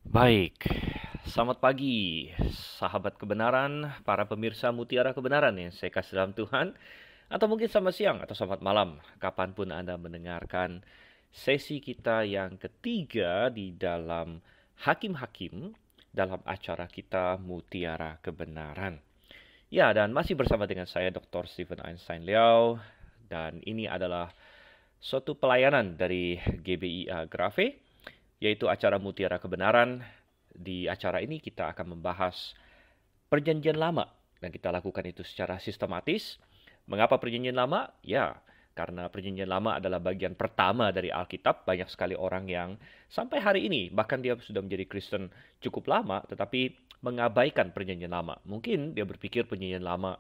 Baik, selamat pagi sahabat kebenaran, para pemirsa Mutiara Kebenaran yang saya kasih dalam Tuhan, atau mungkin selamat siang atau selamat malam, kapanpun Anda mendengarkan sesi kita yang ketiga di dalam Hakim-Hakim dalam acara kita Mutiara Kebenaran. Ya, dan masih bersama dengan saya Dr. Stephen Einstein Liao, dan ini adalah suatu pelayanan dari GBIA Grafe, yaitu acara Mutiara Kebenaran. Di acara ini kita akan membahas Perjanjian Lama dan kita lakukan itu secara sistematis. Mengapa Perjanjian Lama? Ya, karena Perjanjian Lama adalah bagian pertama dari Alkitab. Banyak sekali orang yang sampai hari ini, bahkan dia sudah menjadi Kristen cukup lama, tetapi mengabaikan Perjanjian Lama. Mungkin dia berpikir Perjanjian Lama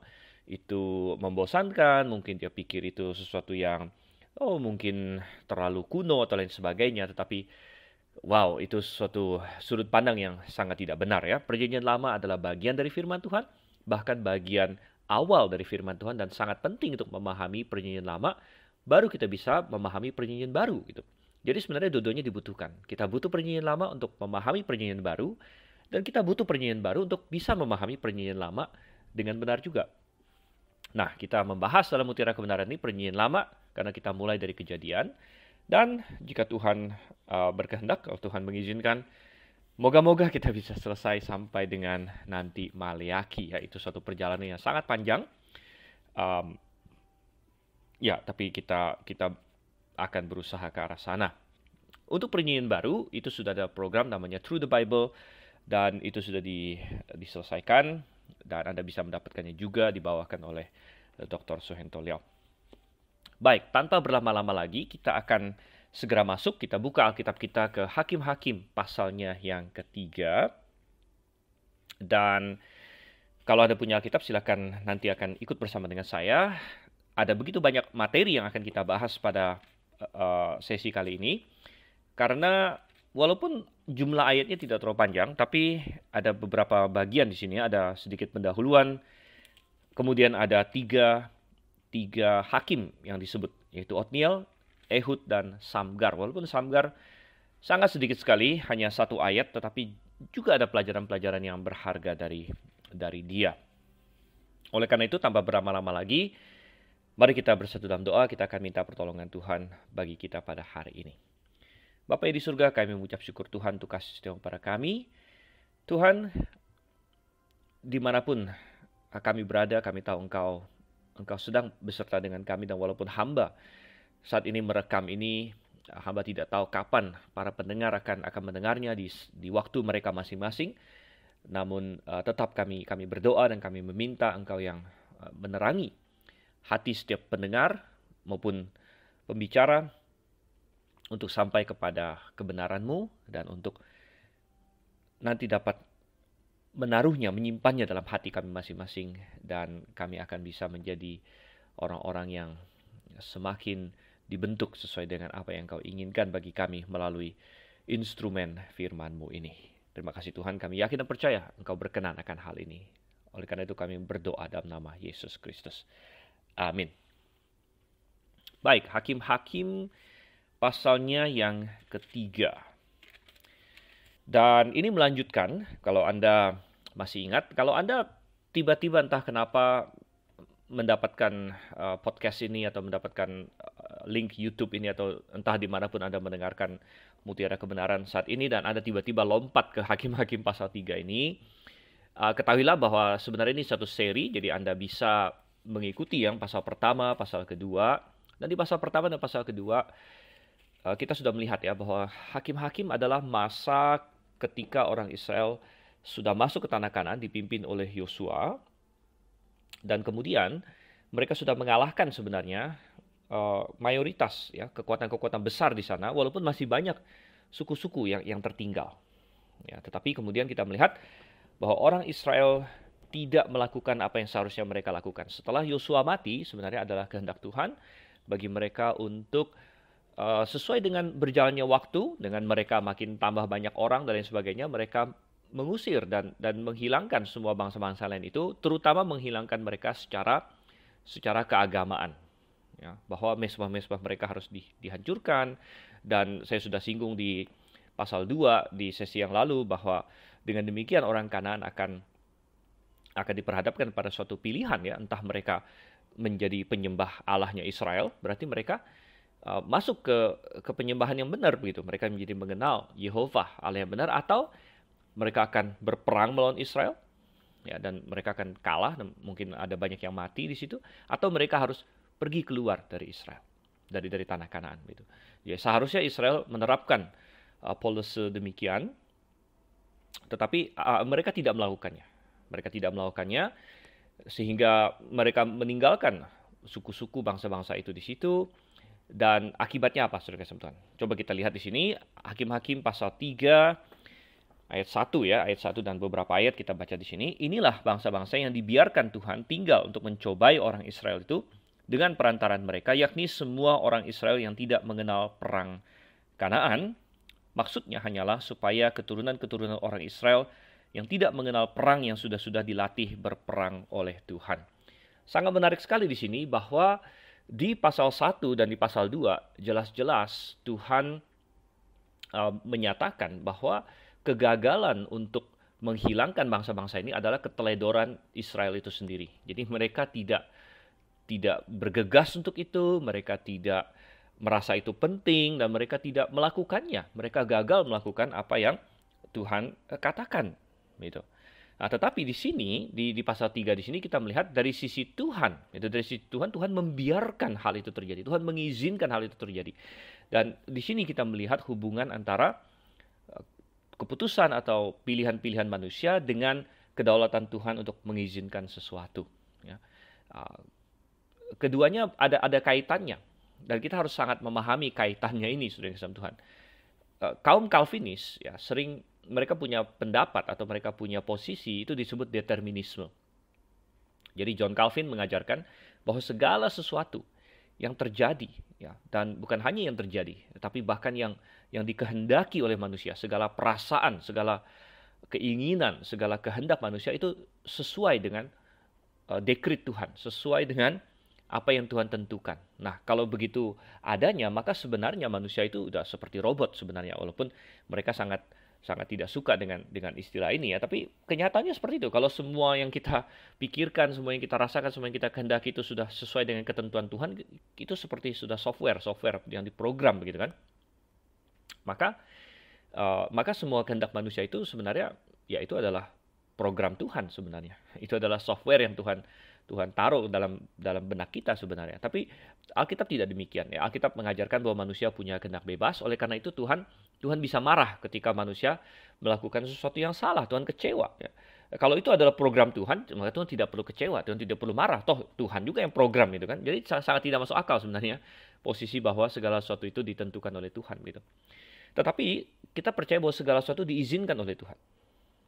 itu membosankan, mungkin dia pikir itu sesuatu yang mungkin terlalu kuno atau lain sebagainya, tetapi wow, itu suatu sudut pandang yang sangat tidak benar ya. Perjanjian Lama adalah bagian dari firman Tuhan, bahkan bagian awal dari firman Tuhan dan sangat penting untuk memahami Perjanjian Lama, baru kita bisa memahami Perjanjian Baru gitu. Jadi sebenarnya dua-duanya dibutuhkan. Kita butuh Perjanjian Lama untuk memahami Perjanjian Baru, dan kita butuh Perjanjian Baru untuk bisa memahami Perjanjian Lama dengan benar juga. Nah, kita membahas dalam Mutiara Kebenaran ini Perjanjian Lama karena kita mulai dari Kejadian. Dan jika Tuhan berkehendak, kalau Tuhan mengizinkan, moga-moga kita bisa selesai sampai dengan nanti Maleaki, yaitu suatu perjalanan yang sangat panjang. Um, ya, tapi kita akan berusaha ke arah sana. Untuk Perjanjian Baru, itu sudah ada program namanya Through the Bible, dan itu sudah diselesaikan, dan Anda bisa mendapatkannya juga dibawakan oleh Dr. Suhento Liao. Baik, tanpa berlama-lama lagi, kita akan segera masuk. Kita buka Alkitab kita ke Hakim-Hakim pasalnya yang ketiga. Dan kalau Anda punya Alkitab, silakan nanti akan ikut bersama dengan saya. Ada begitu banyak materi yang akan kita bahas pada sesi kali ini. Karena walaupun jumlah ayatnya tidak terlalu panjang, tapi ada beberapa bagian di sini. Ada sedikit pendahuluan, kemudian ada tiga hakim yang disebut, yaitu Otniel, Ehud, dan Samgar. Walaupun Samgar sangat sedikit sekali, hanya satu ayat, tetapi juga ada pelajaran-pelajaran yang berharga dari dia. Oleh karena itu, tanpa berlama-lama lagi, mari kita bersatu dalam doa. Kita akan minta pertolongan Tuhan bagi kita pada hari ini. Bapa yang di surga, kami mengucap syukur Tuhan untuk kasih setia kepada kami. Tuhan, dimanapun kami berada, kami tahu Engkau sedang beserta dengan kami, dan walaupun hamba saat ini merekam ini, hamba tidak tahu kapan para pendengar akan mendengarnya di waktu mereka masing-masing. Namun tetap kami berdoa dan kami meminta Engkau yang menerangi hati setiap pendengar maupun pembicara untuk sampai kepada kebenaran-Mu dan untuk nanti dapat menaruhnya, menyimpannya dalam hati kami masing-masing, dan kami akan bisa menjadi orang-orang yang semakin dibentuk sesuai dengan apa yang Kau inginkan bagi kami melalui instrumen firman-Mu ini. Terima kasih Tuhan, kami yakin dan percaya Engkau berkenan akan hal ini. Oleh karena itu kami berdoa dalam nama Yesus Kristus. Amin. Baik, Hakim-Hakim pasalnya yang ketiga. Dan ini melanjutkan, kalau Anda masih ingat, kalau Anda tiba-tiba entah kenapa mendapatkan podcast ini atau mendapatkan link YouTube ini atau entah dimanapun Anda mendengarkan Mutiara Kebenaran saat ini, dan Anda tiba-tiba lompat ke Hakim-Hakim pasal 3 ini, ketahuilah bahwa sebenarnya ini satu seri, jadi Anda bisa mengikuti yang pasal pertama, pasal kedua, dan di pasal pertama dan pasal kedua kita sudah melihat ya bahwa Hakim-Hakim adalah masa ketika orang Israel sudah masuk ke tanah Kanaan dipimpin oleh Yosua, dan kemudian mereka sudah mengalahkan sebenarnya mayoritas ya kekuatan-kekuatan besar di sana, walaupun masih banyak suku-suku yang tertinggal. Ya, tetapi kemudian kita melihat bahwa orang Israel tidak melakukan apa yang seharusnya mereka lakukan. Setelah Yosua mati, sebenarnya adalah kehendak Tuhan bagi mereka untuk sesuai dengan berjalannya waktu, dengan mereka makin tambah banyak orang dan lain sebagainya, mereka mengusir dan menghilangkan semua bangsa-bangsa lain itu, terutama menghilangkan mereka secara keagamaan. Ya, bahwa mesbah-mesbah mereka harus dihancurkan, dan saya sudah singgung di pasal 2 di sesi yang lalu bahwa dengan demikian orang Kanaan akan diperhadapkan pada suatu pilihan ya, entah mereka menjadi penyembah Allahnya Israel, berarti mereka masuk ke penyembahan yang benar begitu. Mereka menjadi mengenal Yehova Allah yang benar, atau mereka akan berperang melawan Israel ya, dan mereka akan kalah dan mungkin ada banyak yang mati di situ, atau mereka harus pergi keluar dari Israel, dari tanah Kanaan gitu. Ya, seharusnya Israel menerapkan polisi demikian, tetapi mereka tidak melakukannya. Mereka tidak melakukannya sehingga mereka meninggalkan suku-suku bangsa-bangsa itu di situ. Dan akibatnya apa, saudara kasih Tuhan? Coba kita lihat di sini Hakim-Hakim pasal 3 ayat 1 ya, ayat 1 dan beberapa ayat kita baca di sini. Inilah bangsa-bangsa yang dibiarkan Tuhan tinggal untuk mencobai orang Israel itu dengan perantaraan mereka, yakni semua orang Israel yang tidak mengenal perang Kanaan. Maksudnya hanyalah supaya keturunan-keturunan orang Israel yang tidak mengenal perang yang sudah dilatih berperang oleh Tuhan. Sangat menarik sekali di sini bahwa di pasal 1 dan di pasal 2 jelas-jelas Tuhan menyatakan bahwa kegagalan untuk menghilangkan bangsa-bangsa ini adalah keteledoran Israel itu sendiri. Jadi mereka tidak bergegas untuk itu, mereka tidak merasa itu penting, dan mereka tidak melakukannya. Mereka gagal melakukan apa yang Tuhan katakan. Gitu. Nah, tetapi di sini di pasal 3 di sini kita melihat dari sisi Tuhan. Dari sisi Tuhan membiarkan hal itu terjadi. Tuhan mengizinkan hal itu terjadi. Dan di sini kita melihat hubungan antara keputusan atau pilihan-pilihan manusia dengan kedaulatan Tuhan untuk mengizinkan sesuatu. Ya. Keduanya ada kaitannya. Dan kita harus sangat memahami kaitannya ini, saudara yang Tuhan. Kaum Calvinis ya sering mereka punya pendapat atau mereka punya posisi itu disebut determinisme. Jadi John Calvin mengajarkan bahwa segala sesuatu yang terjadi ya, dan bukan hanya yang terjadi, tetapi bahkan yang dikehendaki oleh manusia, segala perasaan, segala keinginan, segala kehendak manusia itu sesuai dengan dekret Tuhan, sesuai dengan apa yang Tuhan tentukan. Nah, kalau begitu adanya, maka sebenarnya manusia itu udah seperti robot sebenarnya, walaupun mereka sangat tidak suka dengan istilah ini ya, tapi kenyataannya seperti itu. Kalau semua yang kita pikirkan, semua yang kita rasakan, semua yang kita kehendaki itu sudah sesuai dengan ketentuan Tuhan, itu seperti sudah software yang diprogram begitu kan. Maka semua kehendak manusia itu sebenarnya ya itu adalah program Tuhan sebenarnya. Itu adalah software yang Tuhan taruh dalam benak kita sebenarnya. Tapi Alkitab tidak demikian ya. Alkitab mengajarkan bahwa manusia punya kehendak bebas. Oleh karena itu Tuhan bisa marah ketika manusia melakukan sesuatu yang salah. Tuhan kecewa ya. Kalau itu adalah program Tuhan, maka Tuhan tidak perlu kecewa, Tuhan tidak perlu marah. Toh Tuhan juga yang program gitu kan. Jadi sangat tidak masuk akal sebenarnya posisi bahwa segala sesuatu itu ditentukan oleh Tuhan gitu. Tetapi kita percaya bahwa segala sesuatu diizinkan oleh Tuhan.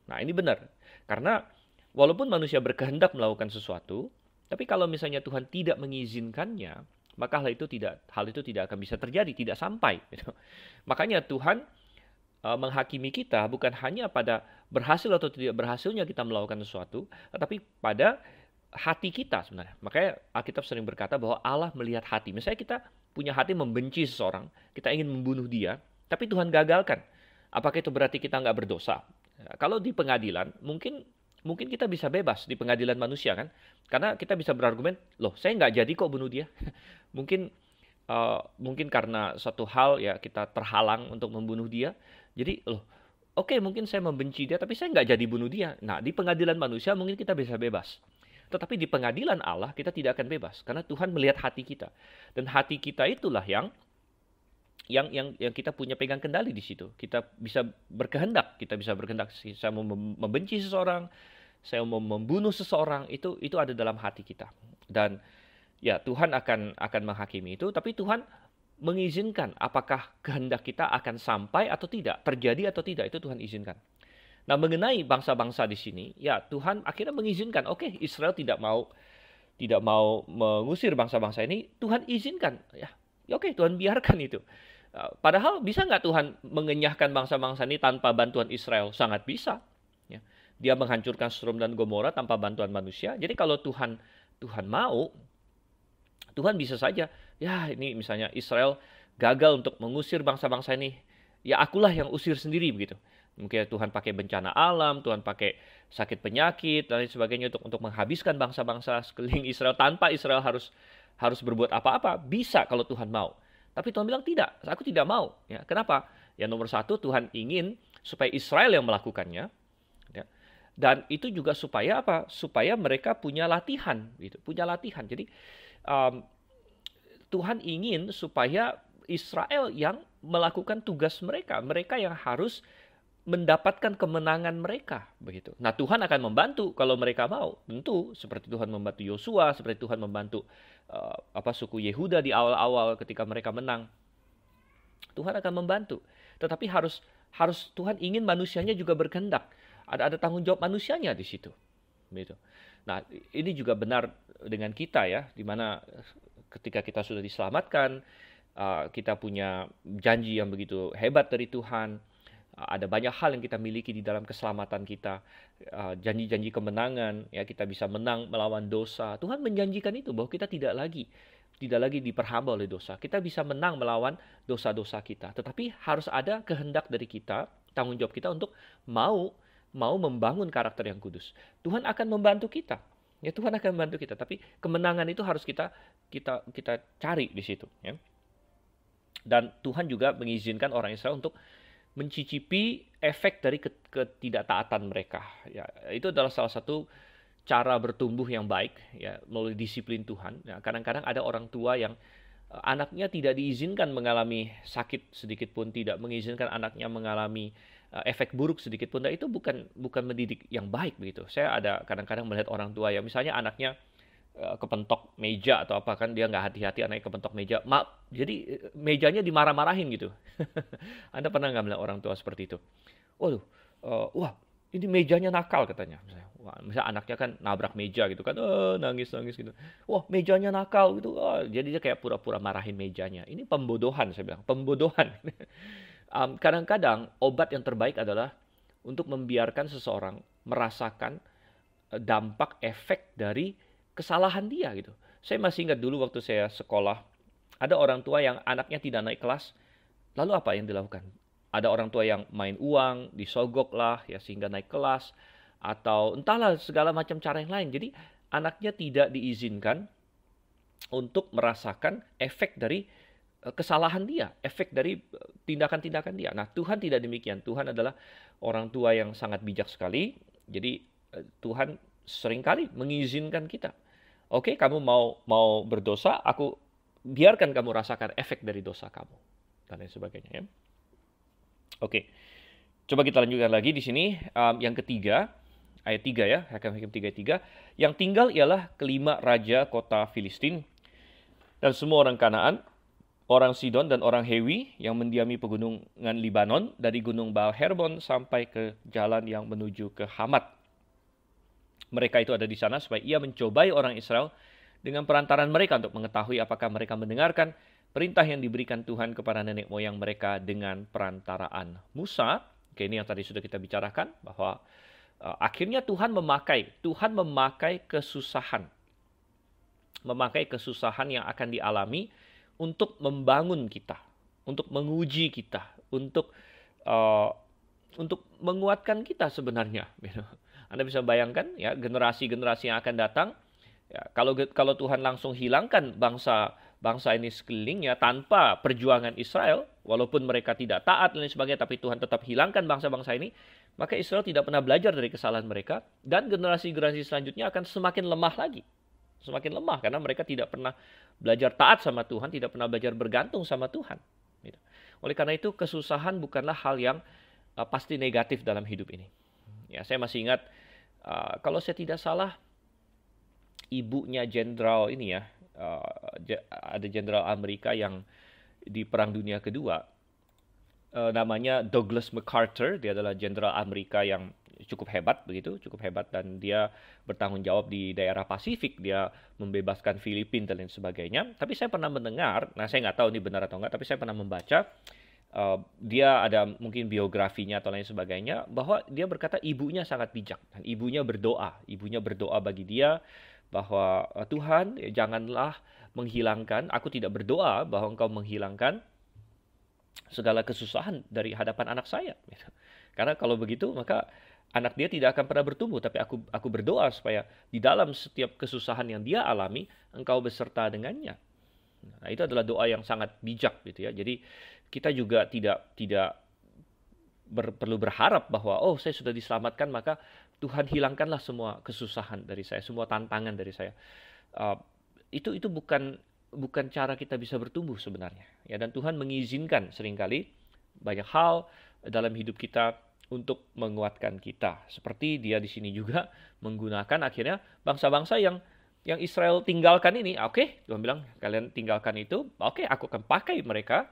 Nah, ini benar. Karena walaupun manusia berkehendak melakukan sesuatu, tapi kalau misalnya Tuhan tidak mengizinkannya, maka hal itu tidak akan bisa terjadi, tidak sampai. Gitu. Makanya Tuhan menghakimi kita bukan hanya pada berhasil atau tidak berhasilnya kita melakukan sesuatu, tetapi pada hati kita sebenarnya. Makanya Alkitab sering berkata bahwa Allah melihat hati. Misalnya kita punya hati membenci seseorang, kita ingin membunuh dia, tapi Tuhan gagalkan. Apakah itu berarti kita nggak berdosa? Kalau di pengadilan, mungkin kita bisa bebas di pengadilan manusia kan, karena kita bisa berargumen, loh saya nggak jadi kok bunuh dia. mungkin karena satu hal ya kita terhalang untuk membunuh dia. Jadi oke, mungkin saya membenci dia, tapi saya nggak jadi bunuh dia. Nah, di pengadilan manusia mungkin kita bisa bebas. Tetapi di pengadilan Allah kita tidak akan bebas, karena Tuhan melihat hati kita. Dan hati kita itulah yang kita punya pegang kendali di situ. Kita bisa berkehendak, saya mau membenci seseorang, saya mau membunuh seseorang, itu ada dalam hati kita. Dan ya Tuhan akan menghakimi itu, tapi Tuhan mengizinkan apakah kehendak kita akan sampai atau tidak, terjadi atau tidak, itu Tuhan izinkan. Nah, mengenai bangsa-bangsa di sini, ya Tuhan akhirnya mengizinkan. Oke, Israel tidak mau mengusir bangsa-bangsa ini, Tuhan izinkan. Ya oke, Tuhan biarkan itu. Padahal bisa nggak Tuhan mengenyahkan bangsa-bangsa ini tanpa bantuan Israel? Sangat bisa. Ya. Dia menghancurkan Sodom dan Gomora tanpa bantuan manusia. Jadi kalau Tuhan mau, Tuhan bisa saja, ya ini misalnya Israel gagal untuk mengusir bangsa-bangsa ini. ya akulah yang usir sendiri begitu. Mungkin Tuhan pakai bencana alam, Tuhan pakai sakit penyakit dan lain sebagainya untuk menghabiskan bangsa-bangsa sekeliling Israel tanpa Israel harus berbuat apa-apa. Bisa kalau Tuhan mau. Tapi Tuhan bilang tidak, aku tidak mau. Ya, kenapa? Ya nomor satu, Tuhan ingin supaya Israel yang melakukannya. Ya. Dan itu juga supaya apa? Supaya mereka punya latihan, gitu. Punya latihan. Jadi Tuhan ingin supaya Israel yang melakukan tugas mereka. Mereka yang harus mendapatkan kemenangan mereka, begitu. Nah, Tuhan akan membantu kalau mereka mau. Tentu seperti Tuhan membantu Yosua, seperti Tuhan membantu suku Yehuda di awal-awal ketika mereka menang. Tuhan akan membantu. Tetapi harus Tuhan ingin manusianya juga berkehendak. Ada tanggung jawab manusianya di situ. Begitu. Nah, ini juga benar dengan kita ya, di mana ketika kita sudah diselamatkan, kita punya janji yang begitu hebat dari Tuhan. Ada banyak hal yang kita miliki di dalam keselamatan kita, janji-janji kemenangan, ya kita bisa menang melawan dosa. Tuhan menjanjikan itu bahwa kita tidak lagi diperhamba oleh dosa. Kita bisa menang melawan dosa-dosa kita. Tetapi harus ada kehendak dari kita, tanggung jawab kita untuk mau membangun karakter yang kudus. Tuhan akan membantu kita. Ya Tuhan akan membantu kita, tapi kemenangan itu harus kita cari di situ, ya. Dan Tuhan juga mengizinkan orang Israel untuk mencicipi efek dari ketidaktaatan mereka. Ya, itu adalah salah satu cara bertumbuh yang baik, ya, melalui disiplin Tuhan. Ya, kadang-kadang ada orang tua yang anaknya tidak diizinkan mengalami sakit sedikit pun, tidak mengizinkan anaknya mengalami efek buruk sedikit pun. Nah, itu bukan mendidik yang baik begitu. Saya ada kadang-kadang melihat orang tua yang misalnya anaknya kepentok meja atau apa, kan dia nggak hati-hati anaknya kepentok meja, jadi mejanya dimarah-marahin gitu. Anda pernah nggak melihat orang tua seperti itu? Waduh, wah ini mejanya nakal katanya. Misalnya anaknya kan nabrak meja gitu kan, nangis gitu. Wah mejanya nakal gitu. Jadi dia kayak pura-pura marahin mejanya. Ini pembodohan, saya bilang, pembodohan. Kadang-kadang obat yang terbaik adalah untuk membiarkan seseorang merasakan dampak efek dari kesalahan dia gitu. Saya masih ingat dulu waktu saya sekolah, ada orang tua yang anaknya tidak naik kelas. Lalu apa yang dilakukan? Ada orang tua yang main uang, disogok lah ya sehingga naik kelas, atau entahlah segala macam cara yang lain. Jadi anaknya tidak diizinkan untuk merasakan efek dari kesalahan dia, efek dari tindakan-tindakan dia. Nah, Tuhan tidak demikian. Tuhan adalah orang tua yang sangat bijak sekali. Jadi Tuhan seringkali mengizinkan kita. Oke, kamu mau berdosa, aku biarkan kamu rasakan efek dari dosa kamu dan lain sebagainya, ya. Oke. Coba kita lanjutkan lagi di sini, yang ketiga, ayat 3 ya, Hakim 3:3. Yang tinggal ialah kelima raja kota Filistin dan semua orang Kanaan, orang Sidon dan orang Hewi yang mendiami pegunungan Libanon dari gunung Baal Hermon sampai ke jalan yang menuju ke Hamat. Mereka itu ada di sana supaya ia mencobai orang Israel dengan perantaran mereka untuk mengetahui apakah mereka mendengarkan perintah yang diberikan Tuhan kepada nenek moyang mereka dengan perantaraan Musa. Oke, ini yang tadi sudah kita bicarakan bahwa akhirnya Tuhan memakai kesusahan. Memakai kesusahan yang akan dialami untuk membangun kita, untuk menguji kita, untuk menguatkan kita sebenarnya. Anda bisa bayangkan ya generasi-generasi yang akan datang, ya, kalau Tuhan langsung hilangkan bangsa ini sekelilingnya tanpa perjuangan Israel, walaupun mereka tidak taat dan lain sebagainya, tapi Tuhan tetap hilangkan bangsa-bangsa ini, maka Israel tidak pernah belajar dari kesalahan mereka, dan generasi-generasi selanjutnya akan semakin lemah lagi. Semakin lemah karena mereka tidak pernah belajar taat sama Tuhan, tidak pernah belajar bergantung sama Tuhan. Oleh karena itu kesusahan bukanlah hal yang pasti negatif dalam hidup ini. Ya, saya masih ingat, kalau saya tidak salah, ibunya jenderal ini ya, ada jenderal Amerika yang di Perang Dunia Kedua, namanya Douglas MacArthur. Dia adalah jenderal Amerika yang cukup hebat dan dia bertanggung jawab di daerah Pasifik. Dia membebaskan Filipina dan lain sebagainya. Tapi saya pernah mendengar, saya nggak tahu ini benar atau enggak, tapi saya pernah membaca, dia ada mungkin biografinya atau lain sebagainya, bahwa dia berkata ibunya sangat bijak dan ibunya berdoa bagi dia bahwa Tuhan janganlah menghilangkan, aku tidak berdoa bahwa engkau menghilangkan segala kesusahan dari hadapan anak saya. Gitu. Karena kalau begitu maka anak dia tidak akan pernah bertumbuh. Tapi aku berdoa supaya di dalam setiap kesusahan yang dia alami, engkau beserta dengannya. Nah, itu adalah doa yang sangat bijak gitu ya. Jadi kita juga tidak perlu berharap bahwa saya sudah diselamatkan maka Tuhan hilangkanlah semua kesusahan dari saya, semua tantangan dari saya. Uh, itu bukan cara kita bisa bertumbuh sebenarnya. Ya, dan Tuhan mengizinkan seringkali banyak hal dalam hidup kita untuk menguatkan kita. Seperti dia di sini juga menggunakan akhirnya bangsa-bangsa yang Israel tinggalkan ini. Oke, Tuhan bilang kalian tinggalkan itu. Oke, aku akan pakai mereka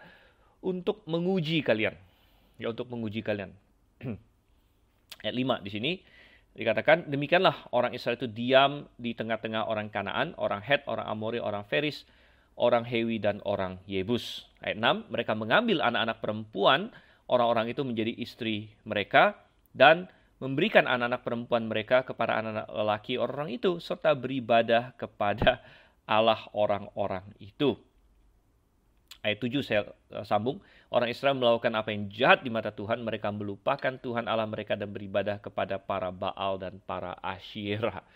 untuk menguji kalian. Ya, untuk menguji kalian. Ayat 5 di sini dikatakan, demikianlah orang Israel itu diam di tengah-tengah orang Kanaan, orang Het, orang Amori, orang Feris, orang Hewi, dan orang Yebus. Ayat 6, mereka mengambil anak-anak perempuan orang-orang itu menjadi istri mereka dan memberikan anak-anak perempuan mereka kepada anak-anak lelaki orang itu serta beribadah kepada Allah orang-orang itu. Ayat 7 saya sambung. Orang Israel melakukan apa yang jahat di mata Tuhan. Mereka melupakan Tuhan Allah mereka dan beribadah kepada para Baal dan para Asyirah.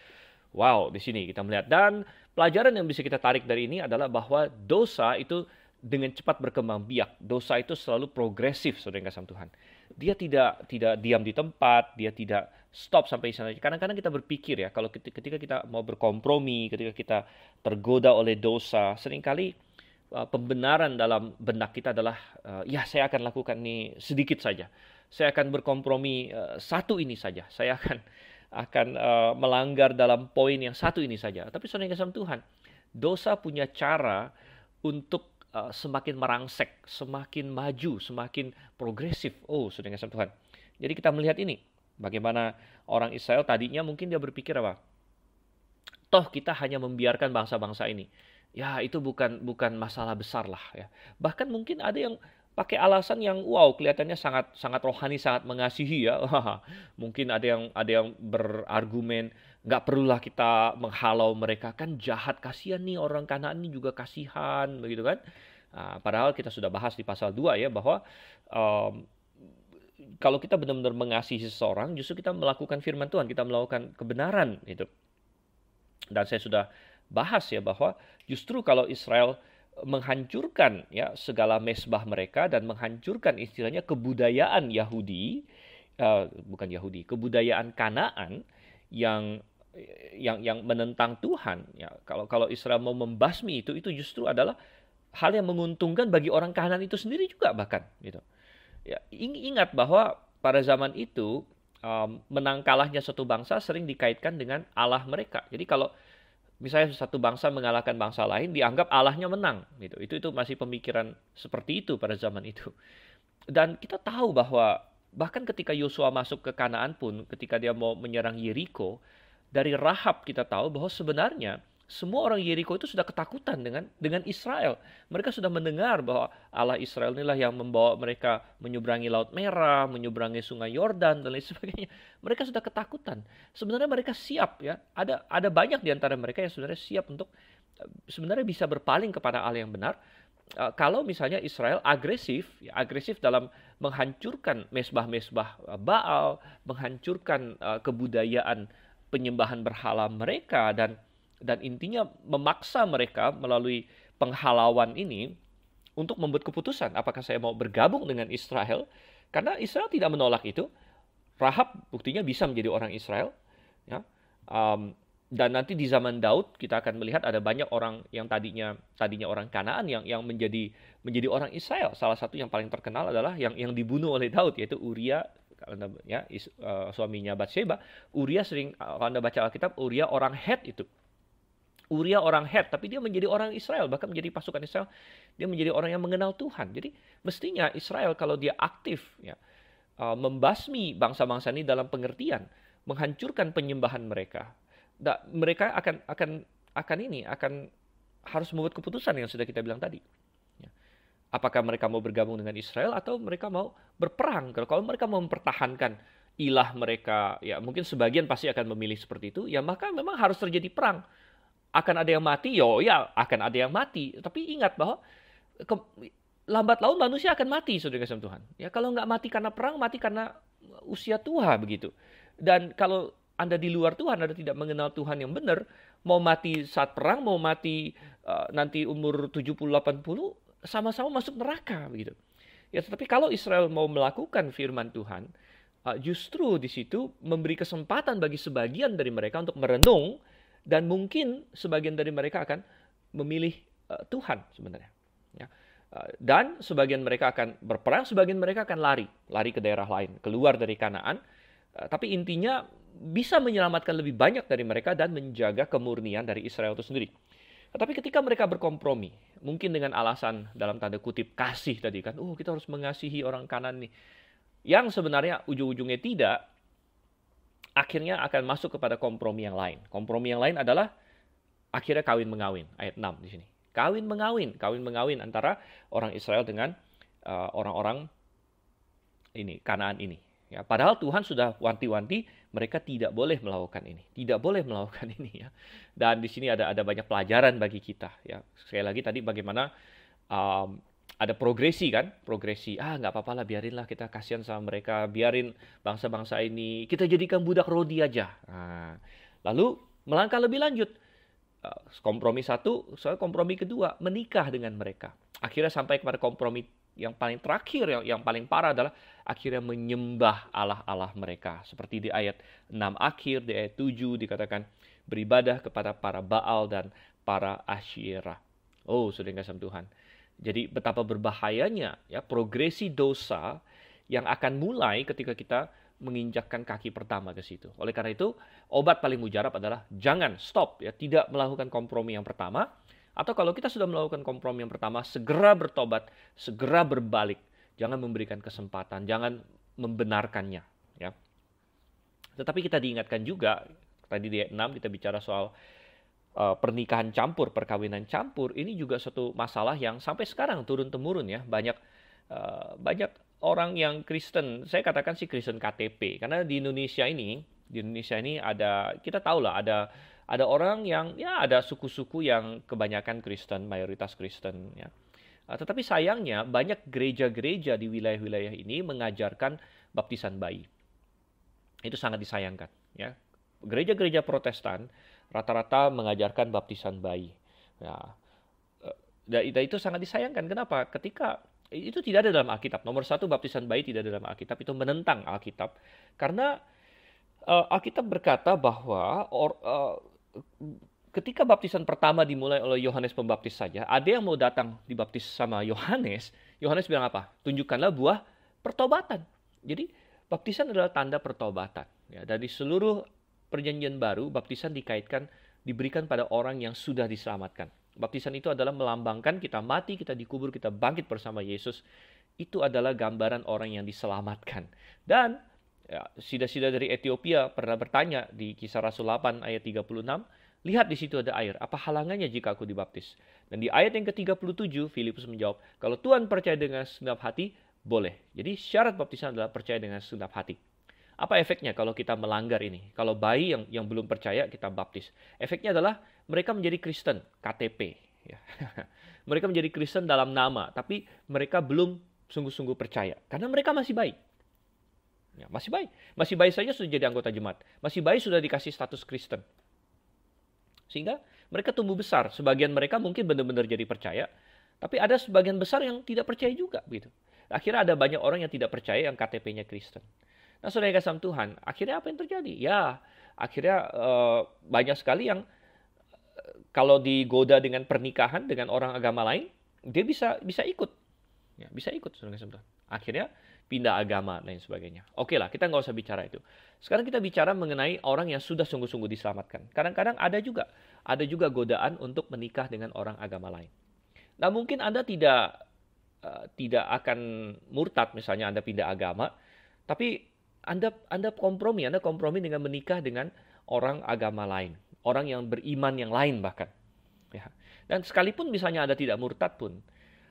Wow, di sini kita melihat. Dan pelajaran yang bisa kita tarik dari ini adalah bahwa dosa itu dengan cepat berkembang biak. Dosa itu selalu progresif, saudara yang kasih Tuhan. Dia tidak diam di tempat, dia tidak stop sampai sana. Kadang-kadang kita berpikir ya, kalau ketika kita mau berkompromi, ketika kita tergoda oleh dosa, seringkali pembenaran dalam benak kita adalah ya saya akan lakukan ini sedikit saja. Saya akan berkompromi satu ini saja. Saya akan melanggar dalam poin yang satu ini saja. Tapi saudara yang kasih Tuhan, dosa punya cara untuk semakin merangsek, semakin maju, semakin progresif. Saudara yang kasih Tuhan. Jadi kita melihat ini, bagaimana orang Israel tadinya mungkin dia berpikir apa? Toh kita hanya membiarkan bangsa-bangsa ini. Ya, itu bukan masalah besar lah ya. Bahkan mungkin ada yang pakai alasan yang kelihatannya sangat sangat rohani, sangat mengasihi ya. Mungkin ada yang berargumen nggak perlulah kita menghalau mereka, kan jahat, kasihan nih orang Kanaan ini juga kasihan begitu kan. Padahal kita sudah bahas di pasal 2 ya bahwa kalau kita benar-benar mengasihi seseorang, justru kita melakukan firman Tuhan, kita melakukan kebenaran gitu. Dan saya sudah bahas ya bahwa justru kalau Israel menghancurkan ya segala mesbah mereka dan menghancurkan istilahnya kebudayaan Yahudi, kebudayaan Kanaan yang menentang Tuhan ya. Kalau Israel mau membasmi itu justru adalah hal yang menguntungkan bagi orang Kanaan itu sendiri juga bahkan gitu. Ya, ingat bahwa pada zaman itu menang kalahnya suatu bangsa sering dikaitkan dengan Allah mereka. Jadi kalau misalnya satu bangsa mengalahkan bangsa lain, dianggap Allahnya menang. Gitu. Itu masih pemikiran seperti itu pada zaman itu. Dan kita tahu bahwa bahkan ketika Yosua masuk ke Kanaan pun, ketika dia mau menyerang Yeriko, dari Rahab kita tahu bahwa sebenarnya semua orang Yeriko itu sudah ketakutan dengan Israel. Mereka sudah mendengar bahwa Allah Israel inilah yang membawa mereka menyeberangi Laut Merah, menyeberangi Sungai Yordan dan lain sebagainya. Mereka sudah ketakutan. Sebenarnya mereka siap ya. Ada banyak di antara mereka yang sebenarnya siap untuk sebenarnya bisa berpaling kepada Allah yang benar. Kalau misalnya Israel agresif dalam menghancurkan mesbah-mesbah Baal, menghancurkan kebudayaan penyembahan berhala mereka dan intinya memaksa mereka melalui penghalauan ini untuk membuat keputusan apakah saya mau bergabung dengan Israel, karena Israel tidak menolak itu. Rahab buktinya bisa menjadi orang Israel ya. Dan nanti di zaman Daud kita akan melihat ada banyak orang yang tadinya orang Kanaan yang menjadi orang Israel. Salah satu yang paling terkenal adalah yang dibunuh oleh Daud, yaitu Uria ya, suaminya Batseba. Uria sering kalau Anda baca Alkitab, Uria orang Het itu. Uria orang Het, tapi dia menjadi orang Israel, bahkan menjadi pasukan Israel. Dia menjadi orang yang mengenal Tuhan. Jadi mestinya Israel kalau dia aktif ya, membasmi bangsa-bangsa ini dalam pengertian menghancurkan penyembahan mereka. Mereka akan harus membuat keputusan yang sudah kita bilang tadi. Ya. Apakah mereka mau bergabung dengan Israel atau mereka mau berperang? Kalau mereka mau mempertahankan ilah mereka, ya mungkin sebagian pasti akan memilih seperti itu. Ya maka memang harus terjadi perang. Akan ada yang mati, ya akan ada yang mati. Tapi ingat bahwa lambat laun manusia akan mati, saudara kasih Tuhan. Ya, kalau nggak mati karena perang, mati karena usia tua begitu. Dan kalau Anda di luar Tuhan, Anda tidak mengenal Tuhan yang benar, mau mati saat perang, mau mati nanti umur 70-80, sama-sama masuk neraka begitu. Ya, tetapi kalau Israel mau melakukan firman Tuhan, justru di situ memberi kesempatan bagi sebagian dari mereka untuk merenung, dan mungkin sebagian dari mereka akan memilih Tuhan sebenarnya. Ya. Dan sebagian mereka akan berperang, sebagian mereka akan lari ke daerah lain, keluar dari Kanaan. Tapi intinya bisa menyelamatkan lebih banyak dari mereka dan menjaga kemurnian dari Israel itu sendiri. Tapi ketika mereka berkompromi, mungkin dengan alasan dalam tanda kutip kasih tadi kan, kita harus mengasihi orang kanan nih. Yang sebenarnya ujung-ujungnya tidak, akhirnya akan masuk kepada kompromi yang lain. Kompromi yang lain adalah akhirnya kawin mengawin, ayat 6 di sini. Kawin mengawin antara orang Israel dengan orang-orang ini, Kanaan ini. Ya, padahal Tuhan sudah wanti-wanti mereka tidak boleh melakukan ini, ya. Dan di sini ada banyak pelajaran bagi kita. Ya, sekali lagi tadi bagaimana ada progresi kan, nggak apa-apa lah, biarinlah, kita kasihan sama mereka, biarin bangsa-bangsa ini, kita jadikan budak rodi aja. Nah, lalu melangkah lebih lanjut. Kompromi satu, soal kompromi kedua, menikah dengan mereka. Akhirnya sampai kepada kompromi yang paling terakhir, yang paling parah adalah akhirnya menyembah Allah-Allah mereka. Seperti di ayat 6 akhir, di ayat 7 dikatakan beribadah kepada para Baal dan para Asyerah. Sudah kasih Tuhan. Jadi betapa berbahayanya ya progresi dosa yang akan mulai ketika kita menginjakkan kaki pertama ke situ. Oleh karena itu, obat paling mujarab adalah jangan stop, ya, tidak melakukan kompromi yang pertama. Atau kalau kita sudah melakukan kompromi yang pertama, segera bertobat, segera berbalik. Jangan memberikan kesempatan, jangan membenarkannya. Ya. Tetapi kita diingatkan juga, tadi di ayat 6 kita bicara soal pernikahan campur, perkawinan campur. Ini juga suatu masalah yang sampai sekarang turun-temurun ya. Banyak orang yang Kristen, saya katakan sih Kristen KTP, karena di Indonesia ini ada, kita tahu lah, ada orang yang ya ada suku-suku yang kebanyakan Kristen, mayoritas Kristen ya. Tetapi sayangnya banyak gereja-gereja di wilayah-wilayah ini mengajarkan baptisan bayi. Itu sangat disayangkan ya. Gereja-gereja Protestan rata-rata mengajarkan baptisan bayi. Ya. Dan itu sangat disayangkan. Kenapa? Ketika itu tidak ada dalam Alkitab. Nomor satu, baptisan bayi tidak ada dalam Alkitab. Itu menentang Alkitab. Karena Alkitab berkata bahwa ketika baptisan pertama dimulai oleh Yohanes Pembaptis saja, ada yang mau datang dibaptis sama Yohanes. Yohanes bilang apa? Tunjukkanlah buah pertobatan. Jadi baptisan adalah tanda pertobatan. Ya, dari seluruh perjanjian baru, baptisan diberikan pada orang yang sudah diselamatkan. Baptisan itu adalah melambangkan kita mati, kita dikubur, kita bangkit bersama Yesus. Itu adalah gambaran orang yang diselamatkan. Dan ya, sida-sida dari Ethiopia pernah bertanya di Kisah Rasul 8 ayat 36, lihat di situ ada air, apa halangannya jika aku dibaptis? Dan di ayat yang ke-37, Filipus menjawab, kalau Tuhan percaya dengan segenap hati, boleh. Jadi syarat baptisan adalah percaya dengan segenap hati. Apa efeknya kalau kita melanggar ini? Kalau bayi yang belum percaya kita baptis. Efeknya adalah mereka menjadi Kristen, KTP. Ya. Mereka menjadi Kristen dalam nama, tapi mereka belum sungguh-sungguh percaya. Karena mereka masih bayi. Ya, masih bayi. Masih bayi saja sudah jadi anggota jemaat. Masih bayi sudah dikasih status Kristen. Sehingga mereka tumbuh besar. Sebagian mereka mungkin benar-benar jadi percaya. Tapi ada sebagian besar yang tidak percaya juga. Gitu. Akhirnya ada banyak orang yang tidak percaya yang KTP-nya Kristen. Nah, saudara kasih Tuhan, akhirnya apa yang terjadi? Ya, akhirnya banyak sekali yang kalau digoda dengan pernikahan dengan orang agama lain, dia bisa ikut. Ya, bisa ikut, saudara kasih Tuhan. Akhirnya pindah agama dan lain sebagainya. Oke lah, kita nggak usah bicara itu. Sekarang kita bicara mengenai orang yang sudah sungguh-sungguh diselamatkan. Kadang-kadang ada juga godaan untuk menikah dengan orang agama lain. Nah, mungkin Anda tidak akan murtad, misalnya Anda pindah agama, tapi Anda kompromi dengan menikah dengan orang agama lain, orang yang beriman yang lain bahkan. Ya. Dan sekalipun misalnya Anda tidak murtad pun,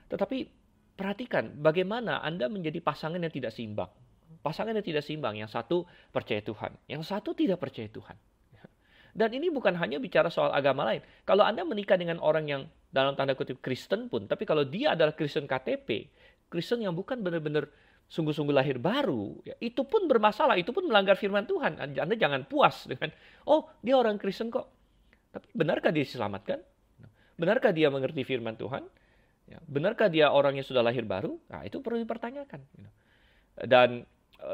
tetapi perhatikan bagaimana Anda menjadi pasangan yang tidak seimbang. Pasangan yang tidak seimbang, yang satu percaya Tuhan, yang satu tidak percaya Tuhan. Dan ini bukan hanya bicara soal agama lain. Kalau Anda menikah dengan orang yang dalam tanda kutip Kristen pun, tapi kalau dia adalah Kristen KTP, Kristen yang bukan benar-benar sungguh-sungguh lahir baru, ya, itu pun bermasalah, itu pun melanggar firman Tuhan. Anda jangan puas dengan, oh dia orang Kristen kok. Tapi benarkah dia diselamatkan? Benarkah dia mengerti firman Tuhan? Ya, benarkah dia orang yang sudah lahir baru? Nah, itu perlu dipertanyakan. Dan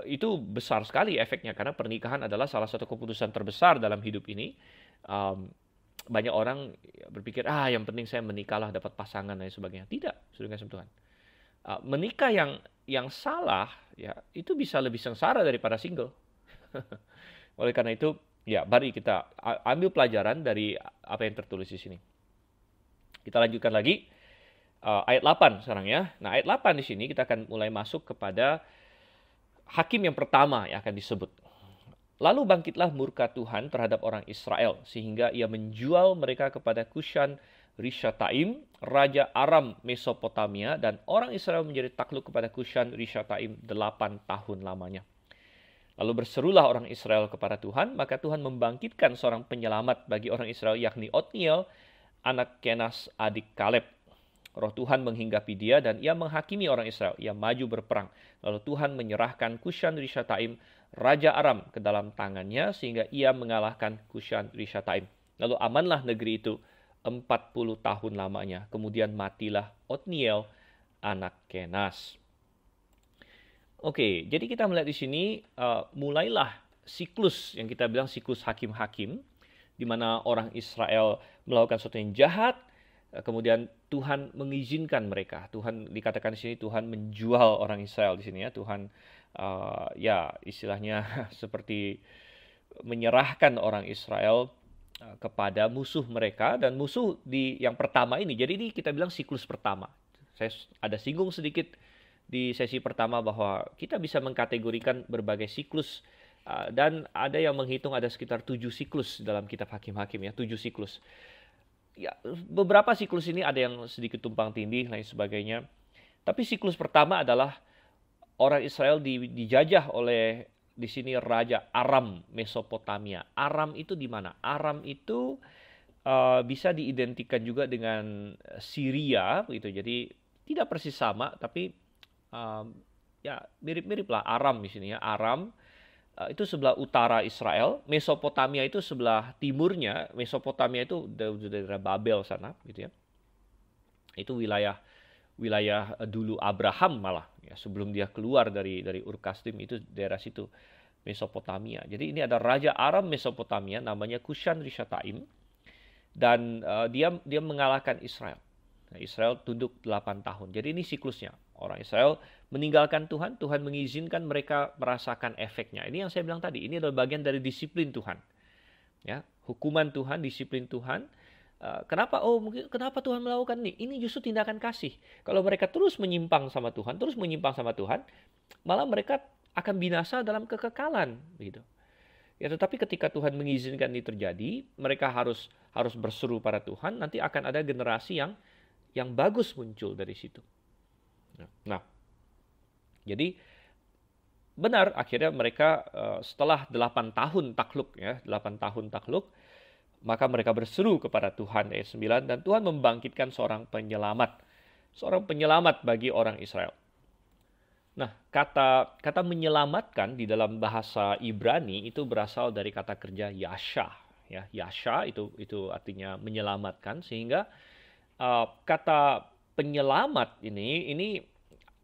itu besar sekali efeknya, karena pernikahan adalah salah satu keputusan terbesar dalam hidup ini. Banyak orang berpikir, yang penting saya menikahlah, dapat pasangan dan sebagainya. Tidak, saudara kasih Tuhan. Menikah yang salah, ya itu bisa lebih sengsara daripada single. Oleh karena itu, ya mari kita ambil pelajaran dari apa yang tertulis di sini. Kita lanjutkan lagi ayat 8 sekarang ya. Nah, ayat 8 di sini kita akan mulai masuk kepada hakim yang pertama yang akan disebut. Lalu bangkitlah murka Tuhan terhadap orang Israel, sehingga ia menjual mereka kepada Kushan Rishathaim, Raja Aram Mesopotamia, dan orang Israel menjadi takluk kepada Kushan Rishathaim 8 tahun lamanya. Lalu berserulah orang Israel kepada Tuhan, maka Tuhan membangkitkan seorang penyelamat bagi orang Israel, yakni Otniel, anak Kenas, adik Kaleb. Roh Tuhan menghinggapi dia dan ia menghakimi orang Israel. Ia maju berperang. Lalu Tuhan menyerahkan Kushan Rishathaim, Raja Aram, ke dalam tangannya sehingga ia mengalahkan Kushan Rishathaim. Lalu amanlah negeri itu 40 tahun lamanya. Kemudian matilah Otniel, anak Kenas. Oke, jadi kita melihat di sini mulailah siklus yang kita bilang siklus hakim-hakim, di mana orang Israel melakukan sesuatu yang jahat. Kemudian Tuhan mengizinkan mereka. Tuhan dikatakan di sini Tuhan menjual orang Israel di sini ya. Tuhan ya istilahnya seperti menyerahkan orang Israel kepada musuh mereka, dan musuh di yang pertama ini. Jadi ini kita bilang siklus pertama. Saya ada singgung sedikit di sesi pertama bahwa kita bisa mengkategorikan berbagai siklus, dan ada yang menghitung ada sekitar 7 siklus dalam kitab Hakim-Hakim ya, 7 siklus. Ya, beberapa siklus ini ada yang sedikit tumpang tindih lain sebagainya. Tapi siklus pertama adalah orang Israel dijajah oleh di sini Raja Aram Mesopotamia. Aram itu di mana? Aram itu bisa diidentikan juga dengan Syria gitu. Jadi tidak persis sama, tapi ya mirip-mirip lah Aram di sini ya. Aram itu sebelah utara Israel, Mesopotamia itu sebelah timurnya. Mesopotamia itu daerah Babel sana, gitu ya. Itu wilayah dulu Abraham malah, ya, sebelum dia keluar dari Ur Kasdim, itu daerah situ Mesopotamia. Jadi ini ada Raja Aram Mesopotamia, namanya Kushan Rishathaim, dan dia mengalahkan Israel. Nah, Israel tunduk 8 tahun. Jadi ini siklusnya. Orang Israel meninggalkan Tuhan, Tuhan mengizinkan mereka merasakan efeknya. Ini yang saya bilang tadi, ini adalah bagian dari disiplin Tuhan. Ya, hukuman Tuhan, disiplin Tuhan. Kenapa Tuhan melakukan ini? Ini justru tindakan kasih. Kalau mereka terus menyimpang sama Tuhan, malah mereka akan binasa dalam kekekalan, gitu. Ya, tetapi ketika Tuhan mengizinkan ini terjadi, mereka harus berseru pada Tuhan, nanti akan ada generasi yang bagus muncul dari situ. Nah, jadi benar akhirnya mereka setelah 8 tahun takluk ya, 8 tahun takluk, maka mereka berseru kepada Tuhan ayat 9, dan Tuhan membangkitkan seorang penyelamat bagi orang Israel. Nah, kata menyelamatkan di dalam bahasa Ibrani itu berasal dari kata kerja yasha ya. Yasha itu artinya menyelamatkan, sehingga kata penyelamat ini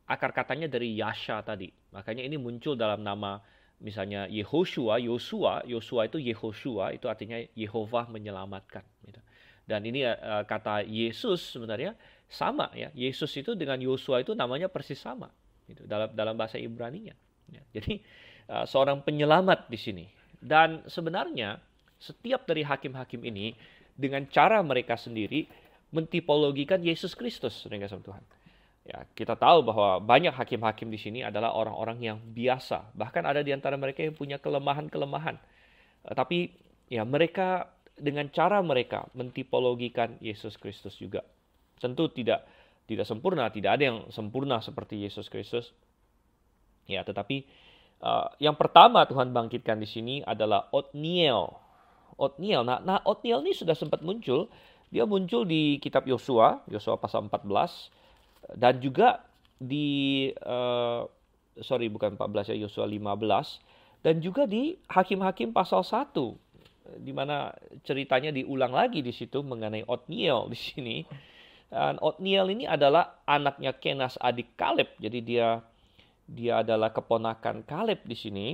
akar katanya dari Yasha tadi. Makanya ini muncul dalam nama misalnya Yosua itu Yehoshua, itu artinya Yehova menyelamatkan. Gitu. Dan ini kata Yesus sebenarnya sama ya. Yesus itu dengan Yosua itu namanya persis sama. Gitu, dalam bahasa Ibraninya. Ya. Jadi seorang penyelamat di sini. Dan sebenarnya setiap dari hakim-hakim ini dengan cara mereka sendiri mentipologikan Yesus Kristus dengan Tuhan. Ya, kita tahu bahwa banyak hakim-hakim di sini adalah orang-orang yang biasa. Bahkan ada di antara mereka yang punya kelemahan-kelemahan. Tapi ya mereka dengan cara mereka mentipologikan Yesus Kristus juga. Tentu tidak sempurna, tidak ada yang sempurna seperti Yesus Kristus. Ya, tetapi yang pertama Tuhan bangkitkan di sini adalah Otniel. Otniel. Nah, Otniel ini sudah sempat muncul. Dia muncul di kitab Yosua, Yosua pasal 14, dan juga di bukan 14 ya, Yosua 15, dan juga di Hakim-Hakim pasal 1, di mana ceritanya diulang lagi di situ mengenai Otniel di sini. Dan Otniel ini adalah anaknya Kenas, adik Kaleb. Jadi dia adalah keponakan Kaleb di sini.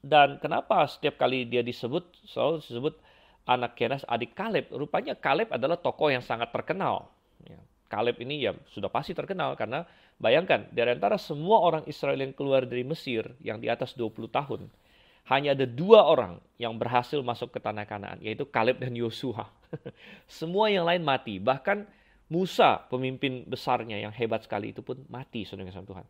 Dan kenapa setiap kali dia selalu disebut anak Kenas, adik Kaleb? Rupanya Kaleb adalah tokoh yang sangat terkenal. Ya, Kaleb ini ya sudah pasti terkenal karena bayangkan, dari antara semua orang Israel yang keluar dari Mesir yang di atas 20 tahun, hanya ada 2 orang yang berhasil masuk ke tanah Kanaan, yaitu Kaleb dan Yosua. Semua yang lain mati. Bahkan Musa, pemimpin besarnya yang hebat sekali itu pun mati, saudara kasih Tuhan.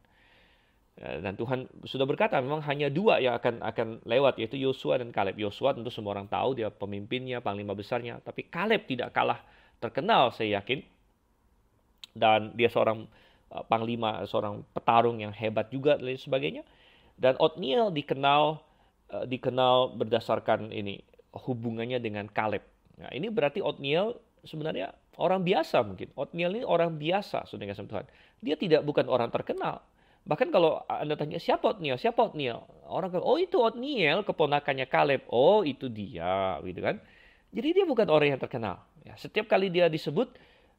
Dan Tuhan sudah berkata memang hanya 2 yang akan lewat, yaitu Yosua dan Kaleb. Yosua tentu semua orang tahu, dia pemimpinnya, panglima besarnya. Tapi Kaleb tidak kalah terkenal, saya yakin. Dan dia seorang panglima, seorang petarung yang hebat juga dan lain sebagainya. Dan Otniel dikenal berdasarkan ini hubungannya dengan Kaleb. Nah, ini berarti Otniel sebenarnya orang biasa mungkin. Otniel ini orang biasa, saudara kasih Tuhan. Dia bukan orang terkenal. Bahkan kalau Anda tanya siapa Otniel, orang bilang, oh itu Otniel, keponakannya Kaleb. Oh itu dia, gitu kan? Jadi dia bukan orang yang terkenal. Ya, setiap kali dia disebut,